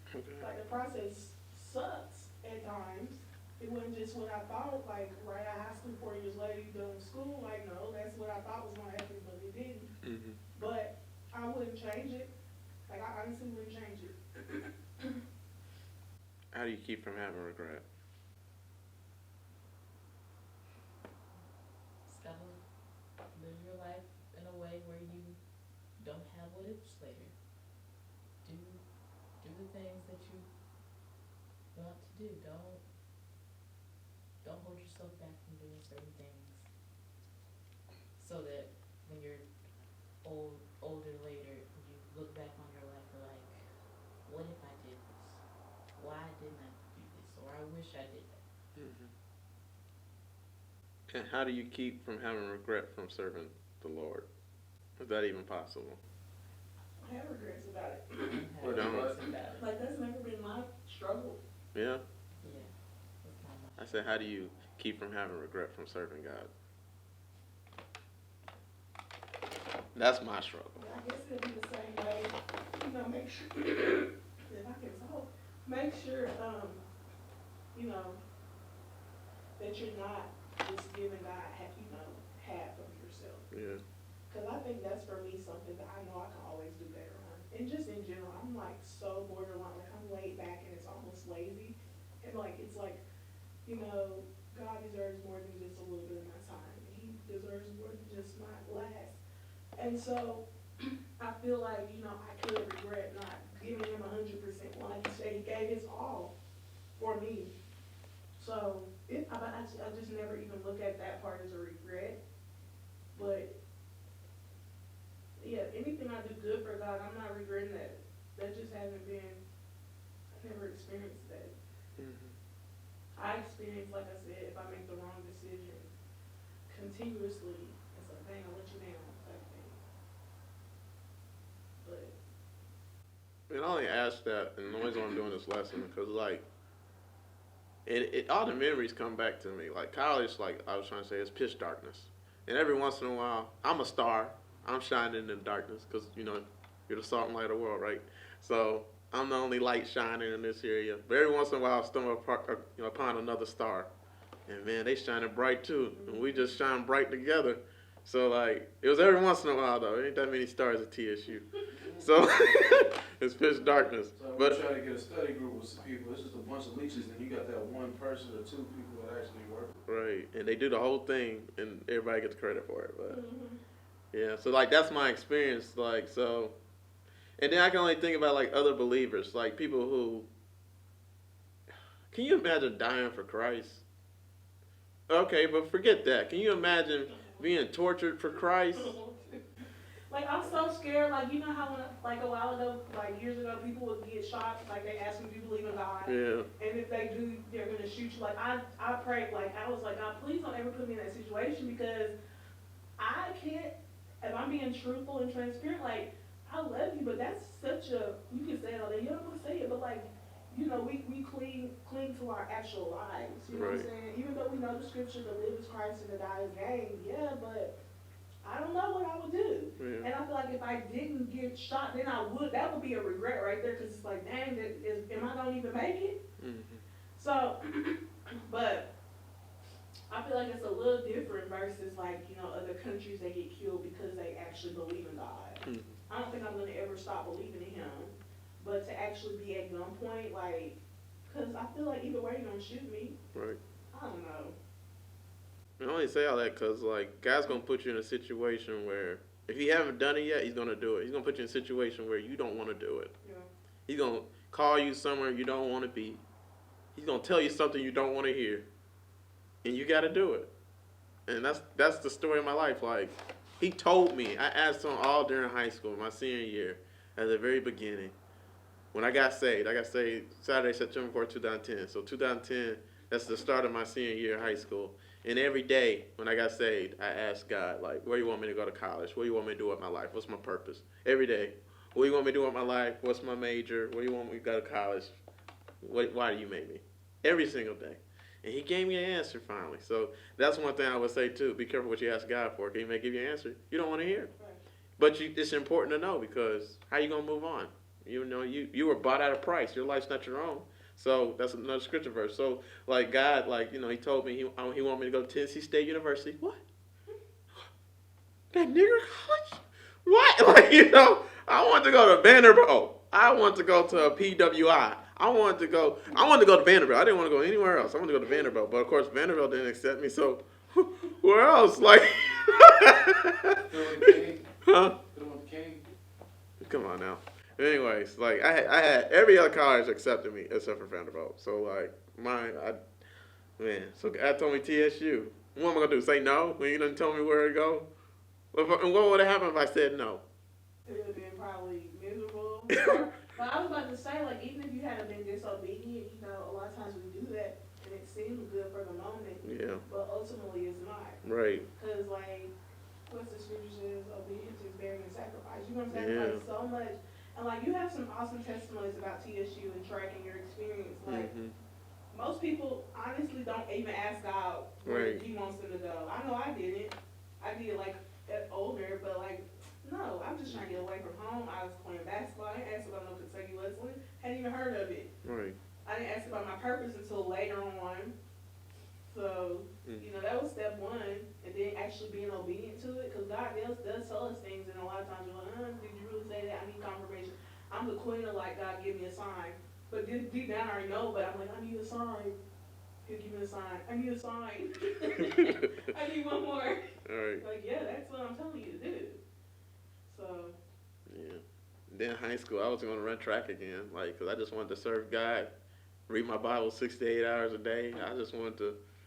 Speaker 1: Okay.
Speaker 2: Like, the process sucks at times. It wasn't just what I thought, like, right out of high school, 4 years later, you done school. Like, no, that's what I thought was going to happen, but it didn't. But I wouldn't change it. Like, I honestly wouldn't change it.
Speaker 1: How do you keep from having regret?
Speaker 4: Live your life in a way where you don't have what ifs later. Do the things that you want to do. Don't hold yourself back from doing certain things. So that when you're older later, you look back on your life and like, what if I did this? Why didn't I do this? Or I wish I did that.
Speaker 1: And how do you keep from having regret from serving the Lord? Is that even possible?
Speaker 2: I have regrets about it.
Speaker 1: Or don't?
Speaker 2: Like, that's never been my struggle.
Speaker 1: Yeah?
Speaker 4: Yeah. That's not
Speaker 1: I
Speaker 4: much.
Speaker 1: said, how do you keep from having regret from serving God? That's my struggle.
Speaker 2: I guess it'd be the same way. Make sure, if I can talk, make sure, that you're not just giving God half of yourself.
Speaker 1: Yeah.
Speaker 2: Because I think that's for me something that I know I can always do better on. And just in general, I'm like so borderline, like I'm laid back and it's almost lazy. And like, it's like, God deserves more than just a little bit of my time. He deserves more than just my last. And so I feel like, I could regret not giving him 100%. Like you said, he gave his all for me. So I just never even look at that part as a regret. But yeah, anything I do good for God, I'm not regretting that. That just hasn't been, I never experienced that. I experience, like I said, if I make the wrong decision continuously, it's like, dang, I let you down type thing. But
Speaker 1: And I only ask that, and the reason I'm doing this lesson, because like, it all the memories come back to me. Like college, like I was trying to say, it's pitch darkness. And every once in a while, I'm a star. I'm shining in the darkness because, you're the salt and light of the world, right? So I'm the only light shining in this area. But every once in a while, I stumble upon another star. And man, they shining bright too. And we just shine bright together. So like, it was every once in a while though. There ain't that many stars at TSU. So it's pitch darkness.
Speaker 3: So
Speaker 1: But
Speaker 3: we're trying to get a study group with some people. It's just a bunch of leeches, and you got that one person or two people that actually work.
Speaker 1: right, and they do the whole thing, and everybody gets credit for it. But yeah, so like that's my experience. Like so, and then I can only think about like other believers, like people who. Can you imagine dying for Christ? Okay, but forget that. Can you imagine being tortured for Christ?
Speaker 2: like, I'm so scared. Like, you know how when, like a while ago, like years ago, people would get shot. Like they ask them, do you believe in God?
Speaker 1: Yeah.
Speaker 2: And if they do, they're gonna shoot you. Like I prayed. Like I was like, God, please don't ever put me in that situation because I can't. If I'm being truthful and transparent, like I love you, but that's such a. You can say it all day. You don't want to say it, but like we cling to our actual lives. You know what I'm saying? Even though we know the scripture, to live is Christ and to die is gain. Yeah, but I don't know what I would do. Yeah. And I feel like if I didn't get shot, then I would. That would be a regret right there, because it's like, dang, am I gonna even make it? Mm-hmm. So, but I feel like it's a little different versus like, other countries that get killed because they actually believe in God. Mm-hmm. I don't think I'm gonna ever stop believing in Him, but to actually be at gunpoint, like, because I feel like either way you're gonna shoot me. Right. I don't know.
Speaker 1: I only say all that because, like, God's going to put you in a situation where, if you haven't done it yet, He's going to do it. He's going to put you in a situation where you don't want to do it. Yeah. He's going to call you somewhere you don't want to be. He's going to tell you something you don't want to hear. And you got to do it. And that's the story of my life. Like, He told me, I asked Him all during high school, my senior year, at the very beginning. When I got saved Saturday, September 4th, 2010. So 2010, that's the start of my senior year of high school. And every day when I got saved, I asked God, like, where do you want me to go to college? What do you want me to do with my life? What's my purpose? Every day. What do you want me to do with my life? What's my major? What do you want me to go to college? Why do you make me? Every single day. And He gave me an answer finally. So that's one thing I would say, too. Be careful what you ask God for. He may give you an answer you don't want to hear. Right. But it's important to know, because how you going to move on? You were bought at a price. Your life's not your own. So that's another scripture verse. So, like, God, like, He told me He wanted me to go to Tennessee State University. What? That nigger college? What? Like, I want to go to Vanderbilt. I want to go to a PWI. I wanted to go to Vanderbilt. I didn't want to go anywhere else. I wanted to go to Vanderbilt. But, of course, Vanderbilt didn't accept me. So, where else? Like, huh? Come on now. Anyways, like, I had every other college accepted me except for Vanderbilt. So, like, so God told me TSU. What am I going to do, say no when you didn't tell me where to go? And what would have happened if I said no?
Speaker 2: It would have been probably miserable. But I was about to say, like, even if you hadn't been disobedient, a lot of times we do that, and it seems good for the moment. Yeah. But ultimately, it's not. Right. Because, like, what's the scripture says? Obedience is better than sacrifice. You're going to sacrifice so much. And, like, you have some awesome testimonies about TSU and tracking your experience. Like, most people honestly don't even ask God where He wants them to go. I know I didn't. I did, like, older, but, like, no, I'm just trying to get away from home. I was playing basketball. I didn't ask about no Kentucky Wesleyan. Hadn't even heard of it. Right. I didn't ask about my purpose until later on. So, that was step one. And then actually being obedient to it. Because God does tell us things, and a lot of times you're like, did you really say that? I need confirmation. I'm the queen of, like, God, give me a sign. But deep down I already know, but I'm like, I need a sign. He'll give me a sign. I need a sign. I need one more. All right. Like, yeah, that's what I'm telling you to do. So. Yeah.
Speaker 1: Then high school, I was going to run track again, like, because I just wanted to serve God, read my Bible 6 to 8 hours a day.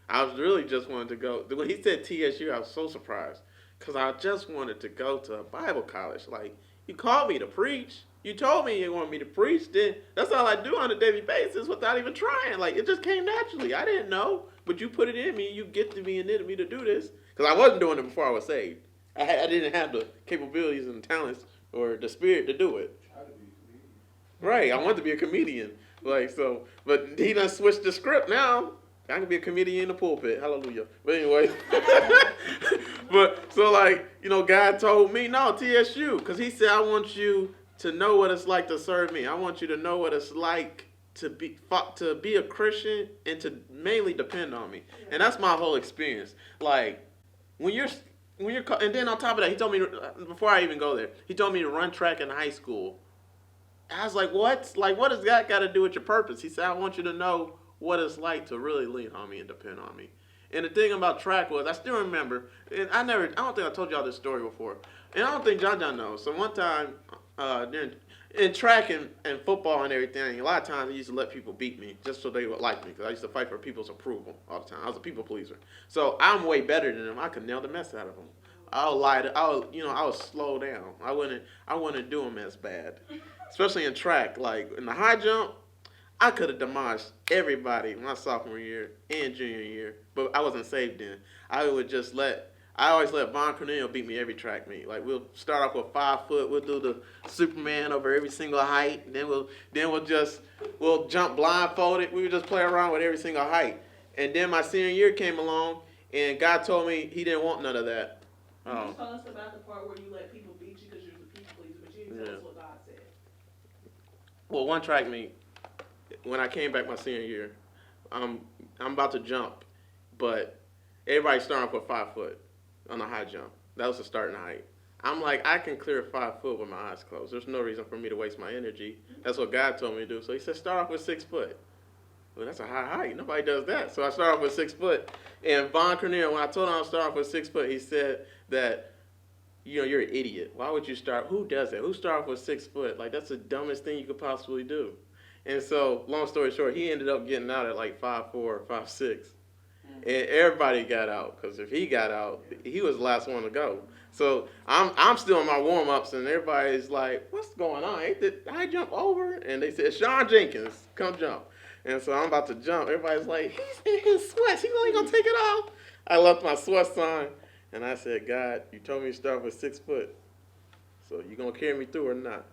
Speaker 1: I was really just wanted to go. When he said TSU, I was so surprised, because I just wanted to go to a Bible college. Like, you called me to preach. You told me you wanted me to preach. Then that's all I do on a daily basis without even trying. Like, it just came naturally. I didn't know, but you put it in me. You gifted me and knitted me to do this, because I wasn't doing it before I was saved. I didn't have the capabilities and talents or the spirit to do it. Right, I wanted to be a comedian. Like, so, but He done switched the script now. I can be a comedian in the pulpit. Hallelujah. But anyway. But, so, like, God told me, no, TSU. Because He said, I want you to know what it's like to serve me. I want you to know what it's like to be a Christian and to mainly depend on me. And that's my whole experience. Like, and then on top of that, He told me, before I even go there, He told me to run track in high school. I was like, what? Like, what does that got to do with your purpose? He said, I want you to know what it's like to really lean on me and depend on me. And the thing about track was, I still remember, and I don't think I told y'all this story before, and I don't think John knows. So one time, in track and football and everything, a lot of times I used to let people beat me just so they would like me, because I used to fight for people's approval all the time. I was a people pleaser. So I'm way better than them. I could nail the mess out of them. I would slow down. I wouldn't do them as bad. Especially in track, like in the high jump, I could have demolished everybody my sophomore year and junior year, but I wasn't saved then. I would just let I always let Von Cornell beat me every track meet. Like we'll start off with 5 foot, we'll do the Superman over every single height, and then we'll jump blindfolded. We would just play around with every single height. And then my senior year came along, and God told me He didn't want none of that.
Speaker 2: You just told us about the part where you let people beat you because you're the people pleaser, but you didn't tell us what God said.
Speaker 1: Well, one track meet, when I came back my senior year, I'm about to jump, but everybody's starting off with 5 foot on the high jump. That was the starting height. I'm like, I can clear 5 foot with my eyes closed. There's no reason for me to waste my energy. That's what God told me to do. So He said, start off with 6 foot. Well, that's a high height. Nobody does that. So I started off with 6 foot. And Von Cornell, when I told him I'd start off with 6 foot, he said that, you're an idiot. Why would you start? Who does that? Who start off with 6 foot? Like, that's the dumbest thing you could possibly do. And so, long story short, he ended up getting out at like 5'4", 5'6". And everybody got out, because if he got out, he was the last one to go. So I'm still in my warm-ups, and everybody's like, what's going on? Did I jump over? And they said, Sean Jenkins, come jump. And so I'm about to jump. Everybody's like, he's in his sweats. He really going to take it off? I left my sweats on, and I said, God, you told me to start with 6 foot. So you going to carry me through or not?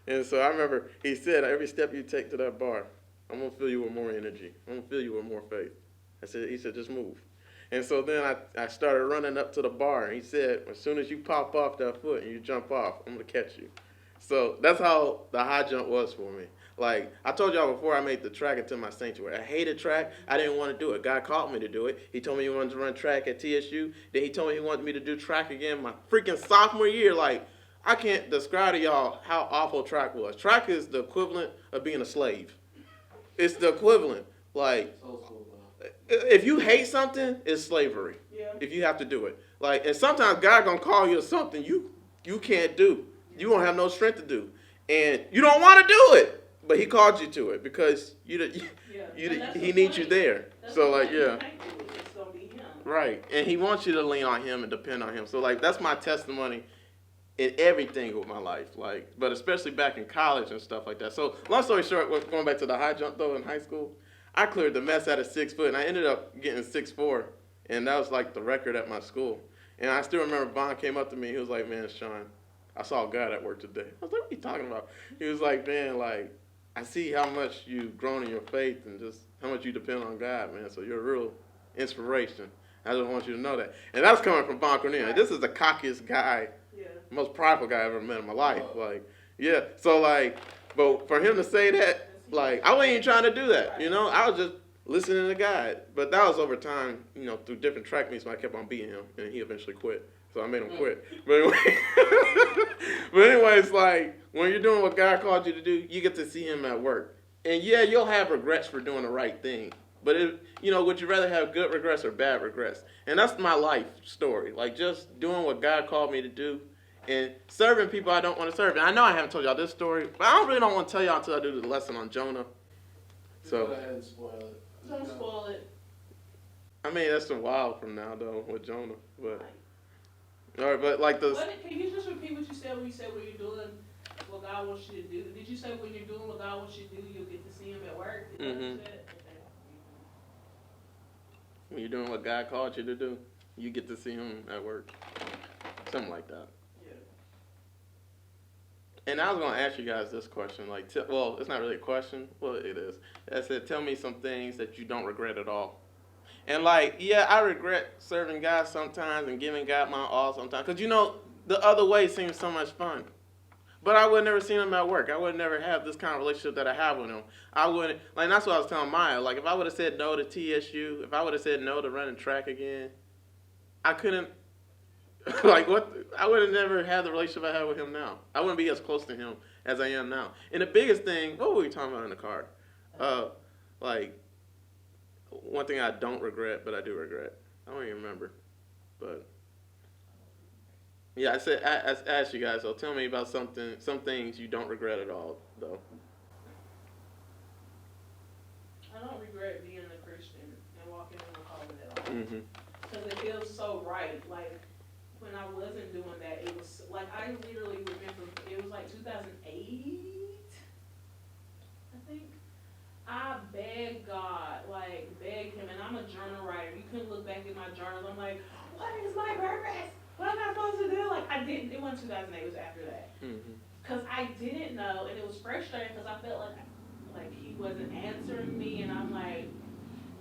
Speaker 1: And so I remember he said, every step you take to that bar, I'm going to fill you with more energy. I'm going to fill you with more faith. He said, just move. And so then I started running up to the bar, and he said, as soon as you pop off that foot and you jump off, I'm going to catch you. So that's how the high jump was for me. Like, I told y'all before I made the track into my sanctuary. I hated track. I didn't want to do it. God called me to do it. He told me he wanted to run track at TSU. Then he told me he wanted me to do track again my freaking sophomore year. Like, I can't describe to y'all how awful track was. Track is the equivalent of being a slave. It's the equivalent. Like, if you hate something, it's slavery. Yeah. If you have to do it. Like, and sometimes God gonna call you to something you can't do. You won't have no strength to do. And you don't want to do it. But He called you to it because He needs you there. So like, yeah.
Speaker 2: It's gonna be Him.
Speaker 1: Right. And He wants you to lean on Him and depend on Him. So like, that's my testimony in everything with my life. Like, but especially back in college and stuff like that. So long story short, going back to the high jump though in high school, I cleared the mess out of 6 foot, and I ended up getting 6'4", and that was like the record at my school. And I still remember Vaughn came up to me. He was like, "Man, Sean, I saw God at work today." I was like, "What are you talking about?" He was like, "Man, like, I see how much you've grown in your faith and just how much you depend on God, man. So you're a real inspiration. I just want you to know that." And that's coming from Von Cornell. Right. This is the cockiest guy, most prideful guy I ever met in my life. Like, yeah. So like, but for him to say that, like, I wasn't even trying to do that, you know. I was just listening to God. But that was over time, you know, through different track meets when I kept on beating him, and he eventually quit. So I made him quit. But anyway, it's like, when you're doing what God called you to do, you get to see Him at work. And yeah, you'll have regrets for doing the right thing. But, would you rather have good regrets or bad regrets? And that's my life story. Like, just doing what God called me to do and serving people I don't want to serve. And I know I haven't told y'all this story, but I really don't want to tell y'all until I do the lesson on Jonah. So
Speaker 3: go ahead and spoil it.
Speaker 2: Don't spoil it.
Speaker 1: I mean, that's a while from now, though, with Jonah. But all right, but like the.
Speaker 2: Can you just repeat what you said when you said when you're doing what God wants you to do? Did you say when you're doing what God wants you to do, you'll get to see Him at work? Is that what you said? Okay.
Speaker 1: When you're doing what God called you to do, you get to see Him at work. Something like that.
Speaker 2: Yeah.
Speaker 1: And I was going to ask you guys this question. Like, well, it's not really a question. Well, it is. I said, tell me some things that you don't regret at all. And like, yeah, I regret serving God sometimes and giving God my all sometimes. Because, the other way seems so much fun. But I would never see Him at work. I would never have this kind of relationship that I have with Him. I wouldn't, like, that's what I was telling Maya. Like, if I would have said no to TSU, if I would have said no to running track again, I couldn't, like, I would have never had the relationship I have with Him now. I wouldn't be as close to Him as I am now. And the biggest thing, what were we talking about in the car? Like, one thing I don't regret, but I do regret. I don't even remember. But yeah, I asked you guys, so tell me about some things you don't regret at all, though.
Speaker 2: I don't regret being a Christian and walking in the calling at all. Because it feels so right. Like, when I wasn't doing that, it was, like, I literally remember, it was like 2008, I think. I begged God, begged Him, and I'm a journal writer. You couldn't look back at my journals. I'm like, what is my purpose? What am I supposed to do? Like, I didn't, it wasn't 2008, it was after that. Because I didn't know, and it was frustrating because I felt like he wasn't answering me, and I'm like,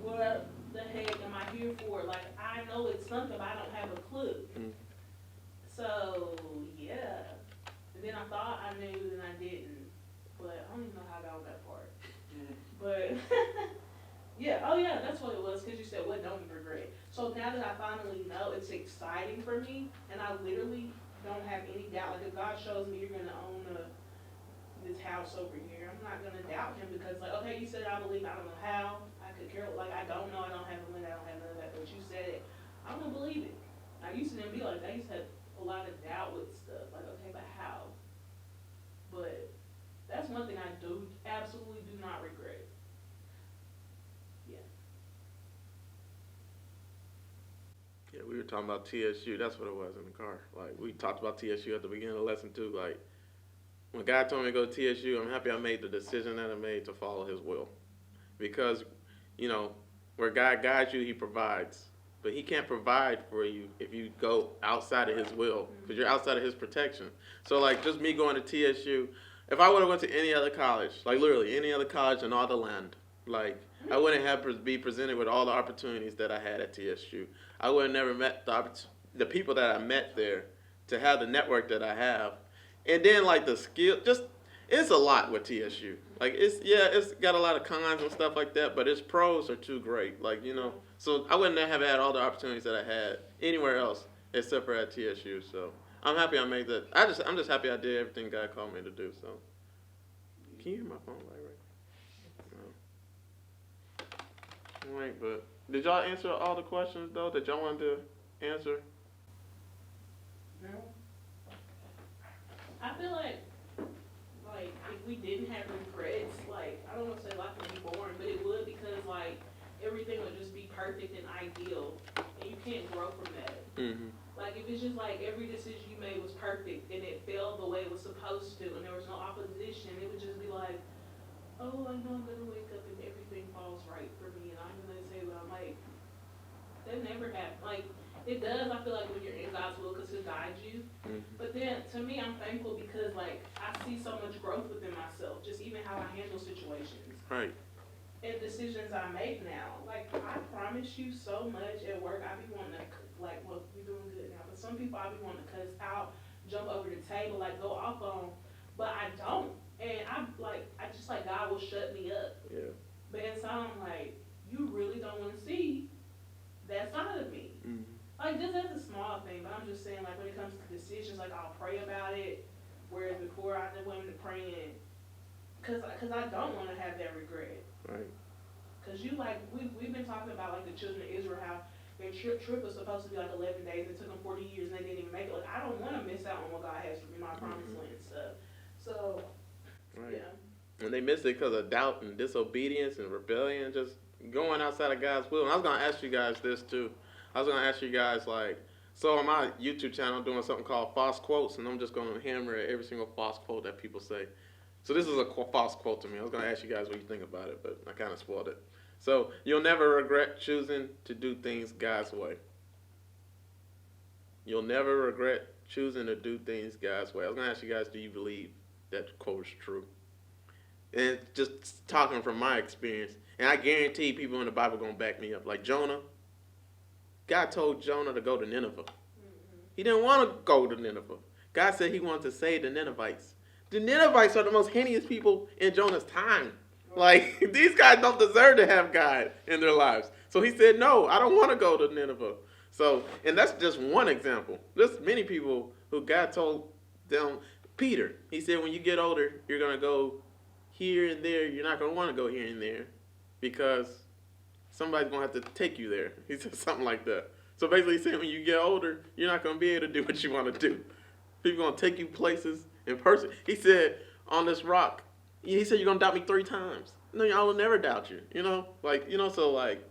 Speaker 2: what the heck am I here for? Like, I know it's something, but I don't have a clue. So, yeah. And then I thought I knew, and I didn't. But I don't even know how I got on that part. But, yeah, oh yeah, that's what it was, because you said, what don't you regret? So now that I finally know, it's exciting for me, and I literally don't have any doubt. Like, if God shows me you're going to own this house over here, I'm not going to doubt him, because, like, okay, you said I believe, I don't know how. I could care, like, I don't know, I don't have the money, I don't have none of that, but you said it. I'm going to believe it. I used to then be like, I used to have a lot of doubt with stuff, like, okay, but how? But that's one thing I do absolutely do not regret. Yeah.
Speaker 1: Yeah, we were talking about TSU. That's what it was in the car. Like, we talked about TSU at the beginning of the lesson too. Like, when God told me to go to TSU, I'm happy I made the decision that I made to follow his will. Because, you know, where God guides you, he provides. But he can't provide for you if you go outside of his will, because you're outside of his protection. So, like, just me going to TSU, if I would have went to any other college, like literally any other college in all the land, like, I wouldn't have be presented with all the opportunities that I had at TSU. I would have never met the people that I met there, to have the network that I have. And then, like, the skill, just, it's a lot with TSU. Like, it's got a lot of cons and stuff like that, but its pros are too great. Like, you know, so I wouldn't have had all the opportunities that I had anywhere else except for at TSU. So I'm happy I made that. I'm just happy I did everything God called me to do. So can you hear my phone vibrate? No. All right, but did y'all answer all the questions though that y'all wanted to answer?
Speaker 2: No. I feel like if we didn't have regrets, like, I don't want to say life would be boring, but it would, because like everything would just be perfect and ideal, and you can't grow from that. Like, if it's just like every decision you made was perfect and it fell the way it was supposed to, and there was no opposition, it would just be like, oh, I know I'm gonna wake up and everything falls right for me, and I'm gonna say what I'm like. That never happened. Like, it does, I feel like, when you're in God's will, because he'll guide you. But then, to me, I'm thankful because, like, I see so much growth within myself, just even how I handle situations.
Speaker 1: Right.
Speaker 2: And decisions I make now. Like, I promise you so much at work, I be wanting to, like, well, we're doing good now, but some people I be wanting to cuss out, jump over the table, like, go off on, but I don't. And I just, like, God will shut me up.
Speaker 1: Yeah.
Speaker 2: But inside, I'm like, you really don't want to see that side of me. Like, just as a small thing, but I'm just saying, like, when it comes to decisions, like, I'll pray about it, whereas before I didn't want to praying, because I don't want to have that regret.
Speaker 1: Right.
Speaker 2: Because we've been talking about, like, the children of Israel, how their trip was supposed to be, like, 11 days. It took them 40 years, and they didn't even make it. Like, I don't want to miss out on what God has for me, my promised land and stuff. So,
Speaker 1: Right.
Speaker 2: yeah.
Speaker 1: And they missed it because of doubt and disobedience and rebellion, just going outside of God's will. And I was going to ask you guys this, too. I was going to ask you guys, like, so on my YouTube channel, I'm doing something called false quotes, and I'm just going to hammer at every single false quote that people say. So this is a false quote to me. I was going to ask you guys what you think about it, but I kind of spoiled it. So, you'll never regret choosing to do things God's way. You'll never regret choosing to do things God's way. I was going to ask you guys, do you believe that quote is true? And just talking from my experience, and I guarantee people in the Bible are going to back me up. Like Jonah. God told Jonah to go to Nineveh. He didn't want to go to Nineveh. God said he wanted to save the Ninevites. The Ninevites are the most heinous people in Jonah's time. Like, these guys don't deserve to have God in their lives. So he said, no, I don't want to go to Nineveh. So, and that's just one example. There's many people who God told them, Peter, he said, when you get older, you're going to go here and there. You're not going to want to go here and there because somebody's going to have to take you there. He said something like that. So basically he said when you get older, you're not going to be able to do what you want to do. People are going to take you places in person. He said, on this rock, he said, you're going to doubt me 3 times. No, I will never doubt you. You know, like, you know, so like,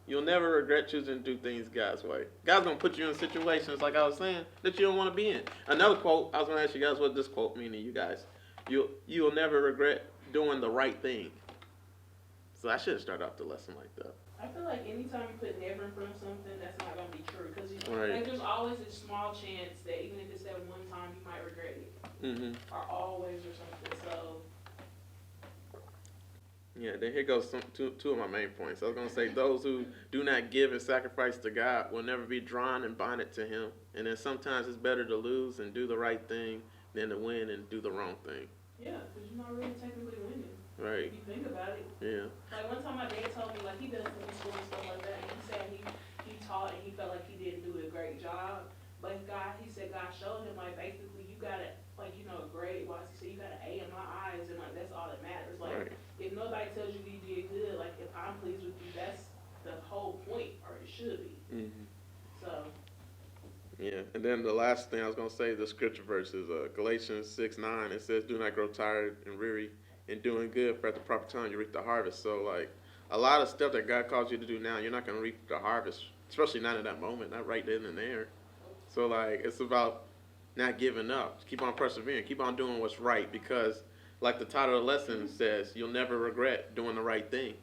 Speaker 1: you'll never regret choosing to do things God's way. God's going to put you in situations, like I was saying, that you don't want to be in. Another quote, I was going to ask you guys what this quote means to you guys. You'll never regret doing the right thing. So I should have started off the lesson like that.
Speaker 2: I feel like anytime you put never in front of something, that's not going to be true. Because
Speaker 1: Right.
Speaker 2: Like there's always a small chance that even if it's that one time, you might regret it. Or always or something. So.
Speaker 1: Yeah, then here goes two of my main points. I was going to say, those who do not give and sacrifice to God will never be drawn and bonded to Him. And then sometimes it's better to lose and do the right thing than to win and do the wrong thing.
Speaker 2: Yeah, because you're not really technically winning.
Speaker 1: Right.
Speaker 2: If you think about it.
Speaker 1: Yeah.
Speaker 2: Like one time my dad told me, like he does school and stuff like that, and he said he taught and he felt like he didn't do a great job. But he said God showed him, like, basically you got to, like, you know, grade wise, he said you got an A in my eyes, and like that's all that matters. Like, if nobody tells you you did good, like if I'm pleased with you, that's the whole point, or it should be. So.
Speaker 1: Yeah, and then the last thing I was going to say, the scripture verse is Galatians 6:9. It says, do not grow tired and weary in doing good, for at the proper time you reap the harvest. So, like, a lot of stuff that God calls you to do now, you're not going to reap the harvest, especially not in that moment, not right then and there. So, like, it's about not giving up. Keep on persevering. Keep on doing what's right, because, like the title of the lesson says, you'll never regret doing the right thing.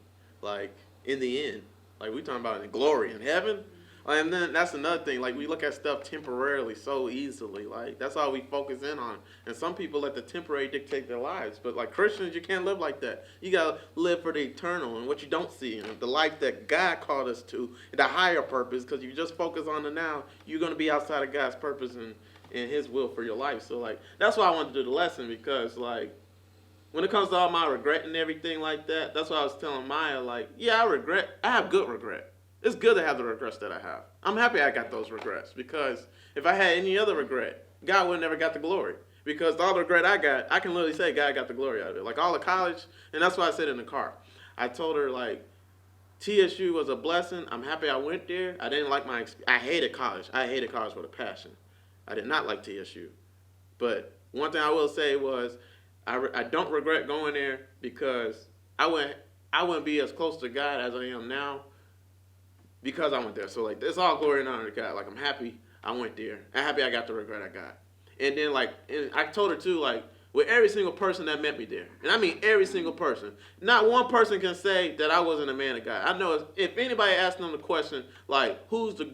Speaker 1: Like, in the end. Like, we talking about in glory in heaven. And then that's another thing. Like, we look at stuff temporarily so easily. Like, that's all we focus in on. And some people let the temporary dictate their lives. But, like, Christians, you can't live like that. You got to live for the eternal and what you don't see. And the life that God called us to, the higher purpose. Because if you just focus on the now, you're going to be outside of God's purpose and His will for your life. So, like, that's why I wanted to do the lesson. Because, like, when it comes to all my regret and everything like that, that's why I was telling Maya, like, yeah, I have good regret. It's good to have the regrets that I have. I'm happy I got those regrets, because if I had any other regret, God would never got the glory. Because all the regret I got, I can literally say God got the glory out of it. Like all the college, and that's why I said in the car. I told her, like, TSU was a blessing. I'm happy I went there. I didn't like I hated college. I hated college with a passion. I did not like TSU. But one thing I will say was, I don't regret going there, because I wouldn't be as close to God as I am now, because I went there. So, like, it's all glory and honor to God. Like, I'm happy I went there. I'm happy I got the regret I got. And then, like, and I told her, too, like, with every single person that met me there, and I mean every single person, not one person can say that I wasn't a man of God. I know if anybody asked them the question, like, who's the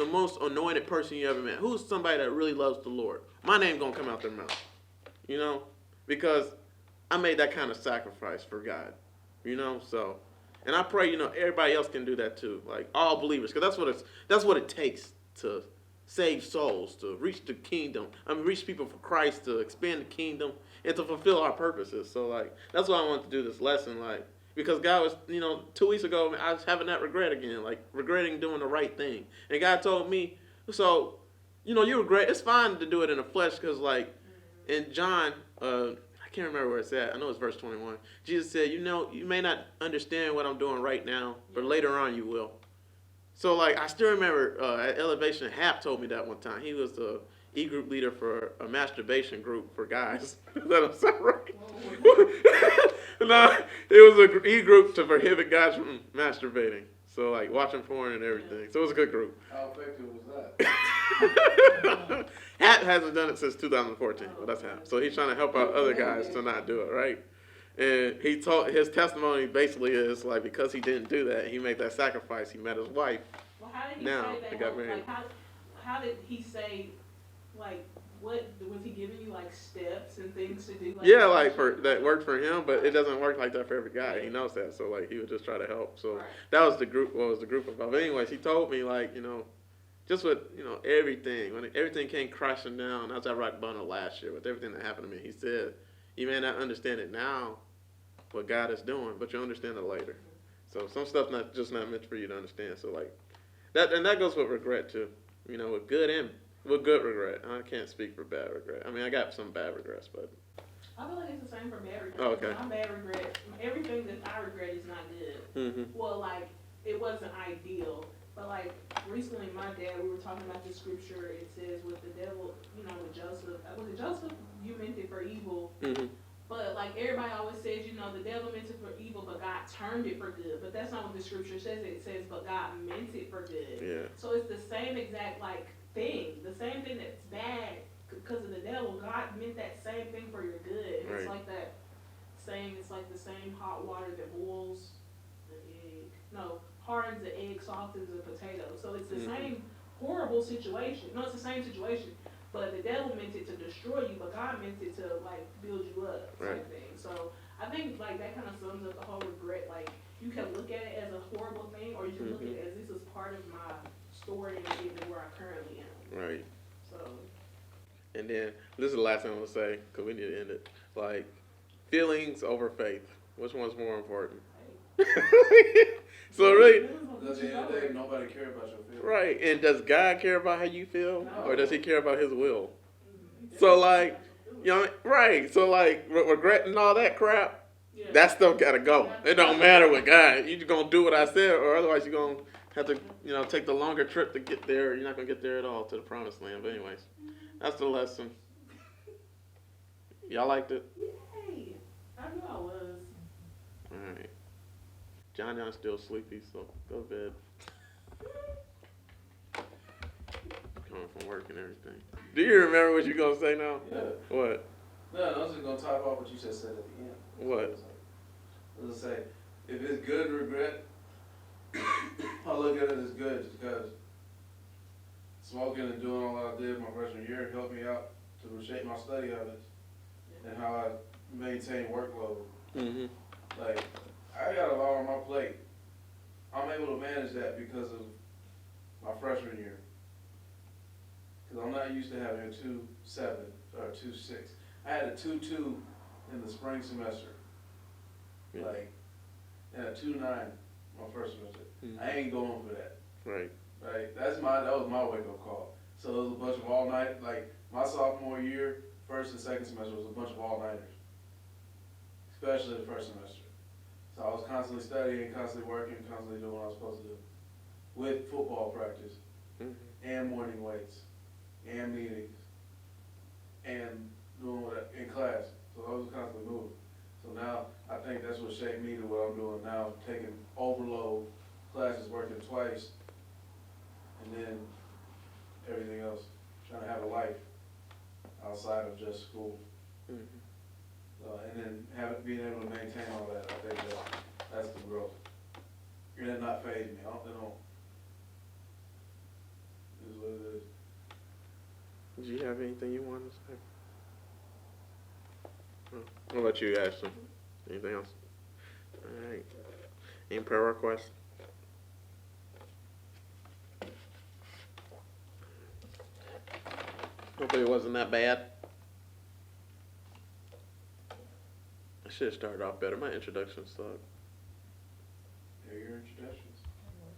Speaker 1: most anointed person you ever met? Who's somebody that really loves the Lord? My name going to come out their mouth, you know, because I made that kind of sacrifice for God, you know, so. And I pray, you know, everybody else can do that too. Like all believers, because that's what it takes to save souls, to reach the kingdom. Reach people for Christ, to expand the kingdom, and to fulfill our purposes. So, like, that's why I wanted to do this lesson, like, because God was, you know, 2 weeks ago, I was having that regret again, like regretting doing the right thing. And God told me, so, you know, you regret. It's fine to do it in the flesh, because, like, in John, I can't remember where it's at. I know it's verse 21. Jesus said, you know, you may not understand what I'm doing right now, but later on you will. So, like, I still remember at Elevation, Hap told me that one time. He was the E-group leader for a masturbation group for guys. Does that sound right? No, it was an E-group to prohibit guys from masturbating. So, like, watching porn and everything. So it was a good group.
Speaker 3: How effective was that?
Speaker 1: Hat hasn't done it since 2014. Well, that's Hat. So he's trying to help out other guys to not do it, right? And he told his testimony basically is like, because he didn't do that, he made that sacrifice. He met his wife.
Speaker 2: Well, how did he
Speaker 1: now
Speaker 2: say that?
Speaker 1: they got married.
Speaker 2: Like, how did he say, like, what was he giving you, like, steps and things to do? Like,
Speaker 1: yeah, like that worked for him, but it doesn't work like that for every guy. He knows that, so like he would just try to help. So that was the group. What was the group about? But anyways, he told me, like, you know, just with, you know, everything, when everything came crashing down. I was at rock bottom last year with everything that happened to me. He said, you may not understand it now, what God is doing, but you'll understand it later. So some stuff's not meant for you to understand. So like that, and that goes with regret too. You know, with good regret. I can't speak for bad regret. I mean, I got some bad regrets, but
Speaker 2: I feel like it's the same for bad regret.
Speaker 1: Oh, okay.
Speaker 2: My bad regret, everything that I regret is not good.
Speaker 1: Mm-hmm.
Speaker 2: Well, like, it wasn't ideal. But, like, recently my dad, we were talking about the scripture. It says with the devil, you know, with Joseph. Was it Joseph? You meant it for evil.
Speaker 1: Mm-hmm.
Speaker 2: But, like, everybody always says, you know, the devil meant it for evil, but God turned it for good. But that's not what the scripture says. It says, but God meant it for good.
Speaker 1: Yeah.
Speaker 2: So it's the same exact, like, thing. The same thing that's bad because of the devil. God meant that same thing for your good. And
Speaker 1: Right.
Speaker 2: it's like that saying, it's like the same hot water that boils the egg. No, hardens the egg, softens the potato. So it's the same horrible situation. No, it's the same situation, but the devil meant it to destroy you, but God meant it to like build you up, type thing. So I think like that kind of sums up the whole regret. Like you can look at it as a horrible thing, or you can look at it as this is part of my story and getting where I currently am.
Speaker 1: Right.
Speaker 2: So.
Speaker 1: And then this is the last thing I'm gonna say because we need to end it. Like feelings over faith. Which one's more important? So really,
Speaker 3: at the end of the day, nobody cares about your feelings.
Speaker 1: right? And does God care about how you feel,
Speaker 2: No.
Speaker 1: or does He care about His will? So like, you know, right? So like, regretting all that crap, that stuff gotta go. It don't matter with God. You just gonna do what I said, or otherwise you're gonna have to, you know, take the longer trip to get there. You're not gonna get there at all to the promised land. But anyways, that's the lesson. Y'all liked it?
Speaker 2: Yay! I knew I was.
Speaker 1: All right. John's still sleepy, so go to bed. Coming from work and everything. Do you remember what you gonna say now?
Speaker 3: Yeah.
Speaker 1: What?
Speaker 3: No, I was just gonna talk about what you just said at the end.
Speaker 1: What?
Speaker 3: I was gonna say, if it's good regret, I look at it as good just because smoking and doing all I did my freshman year helped me out to reshape my study habits and how I maintain workload.
Speaker 1: Mm-hmm.
Speaker 3: Like, I got a lot on my plate. I'm able to manage that because of my freshman year. Because I'm not used to having a 2.7 or a 2.6. I had a 2.2 in the spring semester.
Speaker 1: Yeah.
Speaker 3: Like, and a 2.9 my first semester.
Speaker 1: Mm-hmm.
Speaker 3: I ain't going for that.
Speaker 1: Right.
Speaker 3: Right? That was my wake-up call. So it was a bunch of all-night, like, my sophomore year, first and second semester was a bunch of all-nighters. Especially the first semester. So I was constantly studying, constantly working, constantly doing what I was supposed to do. With football practice, and morning weights, and meetings, and doing what in class. So I was constantly moving. So now I think that's what shaped me to what I'm doing now, taking overload classes, working twice, and then everything else, trying to have a life outside of just school.
Speaker 1: Mm-hmm.
Speaker 3: And then being able to maintain all that, I think that's the growth. And it not phase me. It don't. It is what it is.
Speaker 1: Did you have anything you wanted to say? No. What about you, Ashley? Anything else? All right. Any prayer requests? Hopefully it wasn't that bad. I should have started off better. My introduction sucked.
Speaker 3: Hear your introduction.